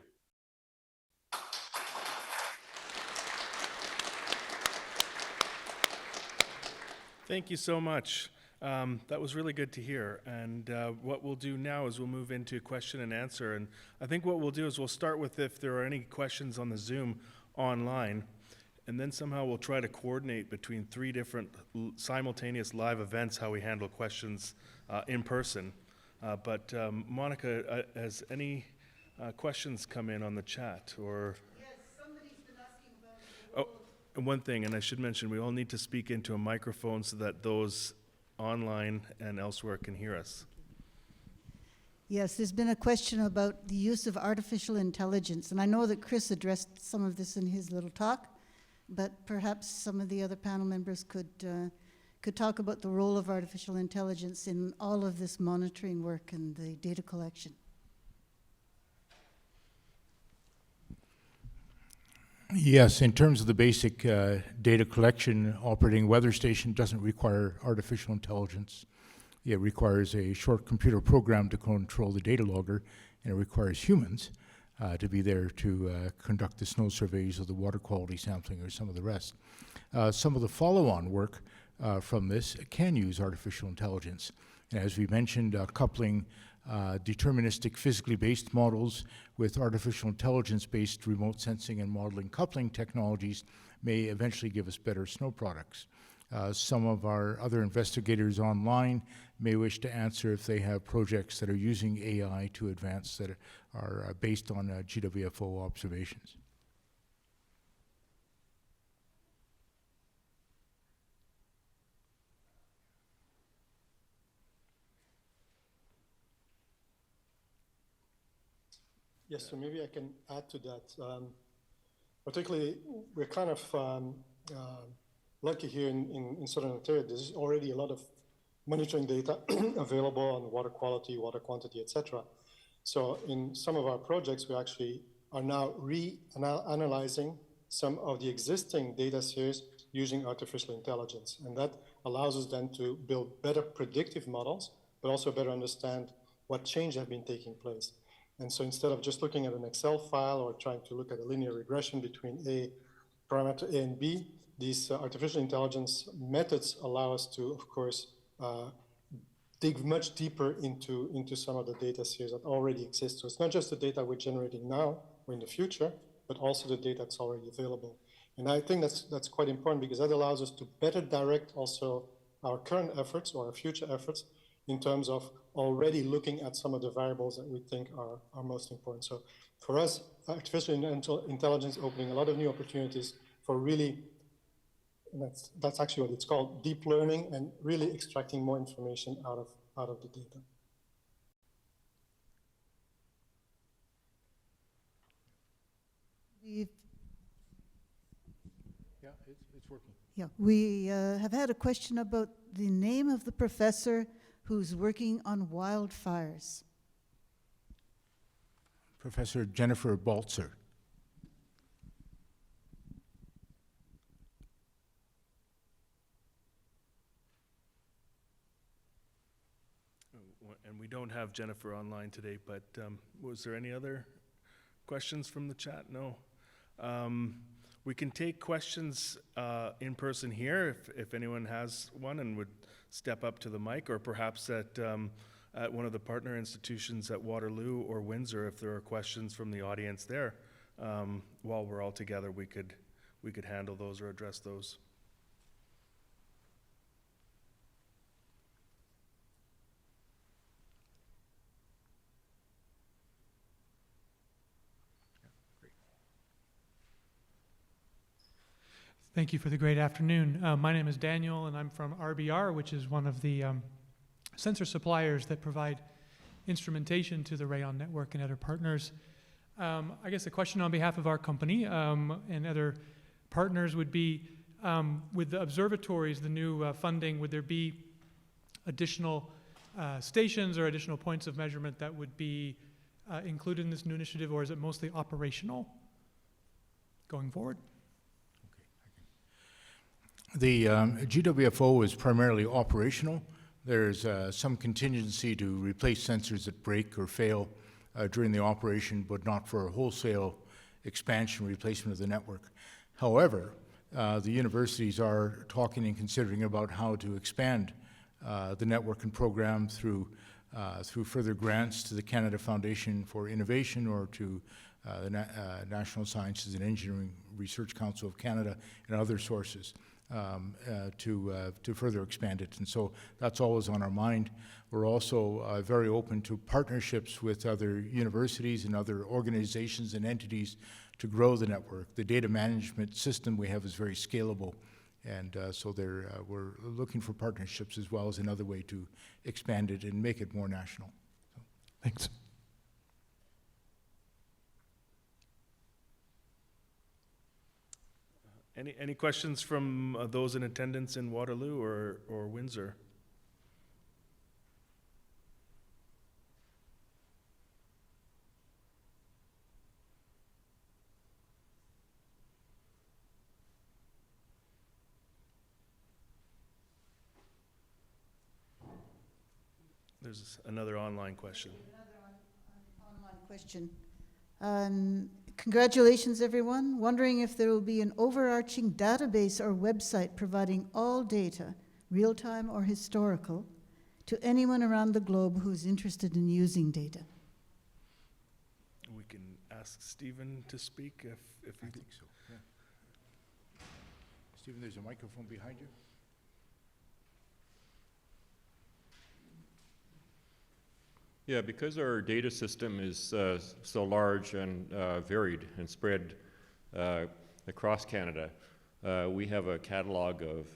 Thank you so much. That was really good to hear. And what we'll do now is we'll move into question and answer. And I think what we'll do is we'll start with if there are any questions on the Zoom online, and then somehow we'll try to coordinate between 3 different simultaneous live events how we handle questions in person. But Monica, has any questions come in on the chat? Or yes, somebody's been asking about and one thing, and I should mention, we all need to speak into a microphone so that those online and elsewhere can hear us. Yes, there's been a question about the use of artificial intelligence, and I know that Chris addressed some of this in his little talk, but perhaps some of the other panel members could talk about the role of artificial intelligence in all of this monitoring work and the data collection. Yes, in terms of the basic data collection, operating a weather station doesn't require artificial intelligence. It requires a short computer program to control the data logger, and it requires humans to be there to conduct the snow surveys or the water quality sampling or some of the rest. Some of the follow-on work from this can use artificial intelligence. And as we mentioned, coupling deterministic physically based models with artificial intelligence-based remote sensing and modeling coupling technologies may eventually give us better snow products. Some of our other investigators online may wish to answer if they have projects that are using AI to advance that are based on GWFO observations. Yes, so maybe I can add to that. Particularly, we're kind of lucky here in Southern Ontario. There's already a lot of monitoring data available on water quality, water quantity, etc. So in some of our projects, we actually are now analyzing some of the existing data series using artificial intelligence. And that allows us then to build better predictive models, but also better understand what changes have been taking place. And so instead of just looking at an Excel file or trying to look at a linear regression between a parameter A and B, these artificial intelligence methods allow us to, of course, dig much deeper into some of the data series that already exist. So it's not just the data we're generating now or in the future, but also the data that's already available. And I think that's quite important because that allows us to better direct also our current efforts or our future efforts in terms of already looking at some of the variables that we think are most important. So for us, artificial intelligence opening a lot of new opportunities for really, and that's actually what it's called, deep learning and really extracting more information out of the data. Yeah, it's working. Yeah, we have had a question about the name of the professor who's working on wildfires. Professor Jennifer Baltzer. And we don't have Jennifer online today, but was there any other questions from the chat? No. We can take questions in person here if anyone has one and would step up to the mic, or perhaps at one of the partner institutions at Waterloo or Windsor, if there are questions from the audience there. While we're all together, we could handle those or address those. Thank you for the great afternoon. My name is Daniel, and I'm from RBR, which is one of the sensor suppliers that provide instrumentation to the Rayon network and other partners. I guess a question on behalf of our company and other partners would be, with the observatories, the new funding, would there be additional stations or additional points of measurement that would be included in this new initiative, or is it mostly operational going forward? The GWFO is primarily operational. There's some contingency to replace sensors that break or fail during the operation, but not for a wholesale expansion replacement of the network. However, the universities are talking and considering about how to expand the network and program through further grants to the Canada Foundation for Innovation or to the National Sciences and Engineering Research Council of Canada and other sources to further expand it. And so that's always on our mind. We're also very open to partnerships with other universities and other organizations and entities to grow the network. The data management system we have is very scalable. And so we're looking for partnerships as well as another way to expand it and make it more national. So, Thanks. Any questions from those in attendance in Waterloo or Windsor? There's another online question. Online question. Congratulations, everyone. Wondering if there will be an overarching database or website providing all data, real-time or historical, to anyone around the globe who's interested in using data. We can ask Stephen to speak if I think so, yeah. Stephen, there's a microphone behind you. Yeah, because our data system is so large and varied and spread across Canada, we have a catalog of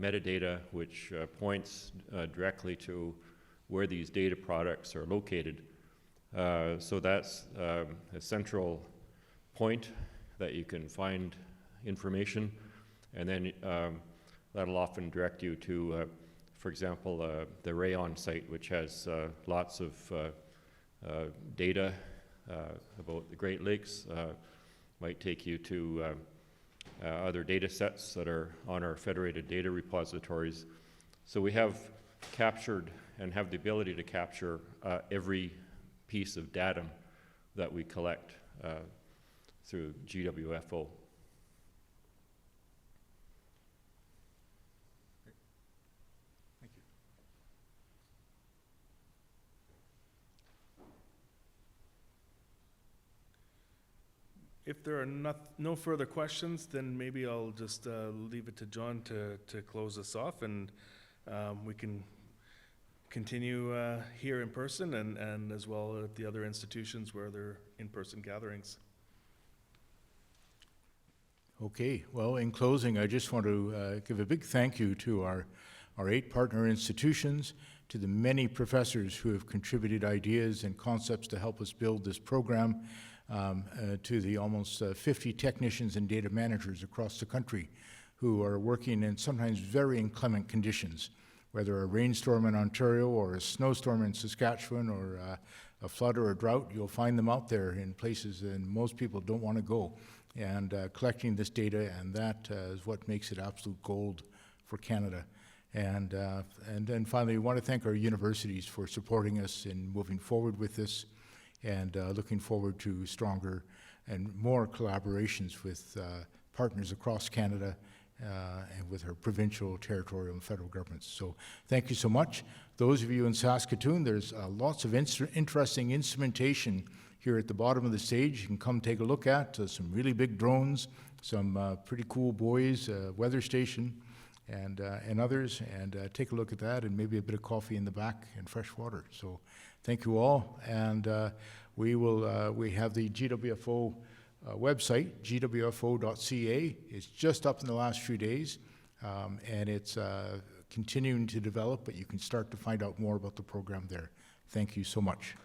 metadata which points directly to where these data products are located. So that's a central point that you can find information, and then that'll often direct you to for example, the Rayon site, which has lots of data about the Great Lakes, might take you to other data sets that are on our federated data repositories. So we have captured and have the ability to capture every piece of data that we collect through GWFO. If there are no further questions, then maybe I'll just leave it to John to close us off, and we can continue here in person and as well at the other institutions where there are in-person gatherings. Okay, well, in closing, I just want to give a big thank you to our 8 partner institutions, to the many professors who have contributed ideas and concepts to help us build this program, to the almost 50 technicians and data managers across the country who are working in sometimes very inclement conditions, whether a rainstorm in Ontario or a snowstorm in Saskatchewan or a flood or a drought. You'll find them out there in places that most people don't want to go, and collecting this data, and that is what makes it absolute gold for Canada. And then finally, we want to thank our universities for supporting us in moving forward with this, and looking forward to stronger and more collaborations with partners across Canada and with our provincial, territorial, and federal governments. So thank you so much. Those of you in Saskatoon, there's lots of interesting instrumentation here at the bottom of the stage. You can come take a look at some really big drones, some pretty cool buoys, weather station, and others, and take a look at that, and maybe a bit of coffee in the back and fresh water. So thank you all, and we have the GWFO website, gwfo.ca. It's just up in the last few days, and it's continuing to develop, but you can start to find out more about the program there. Thank you so much.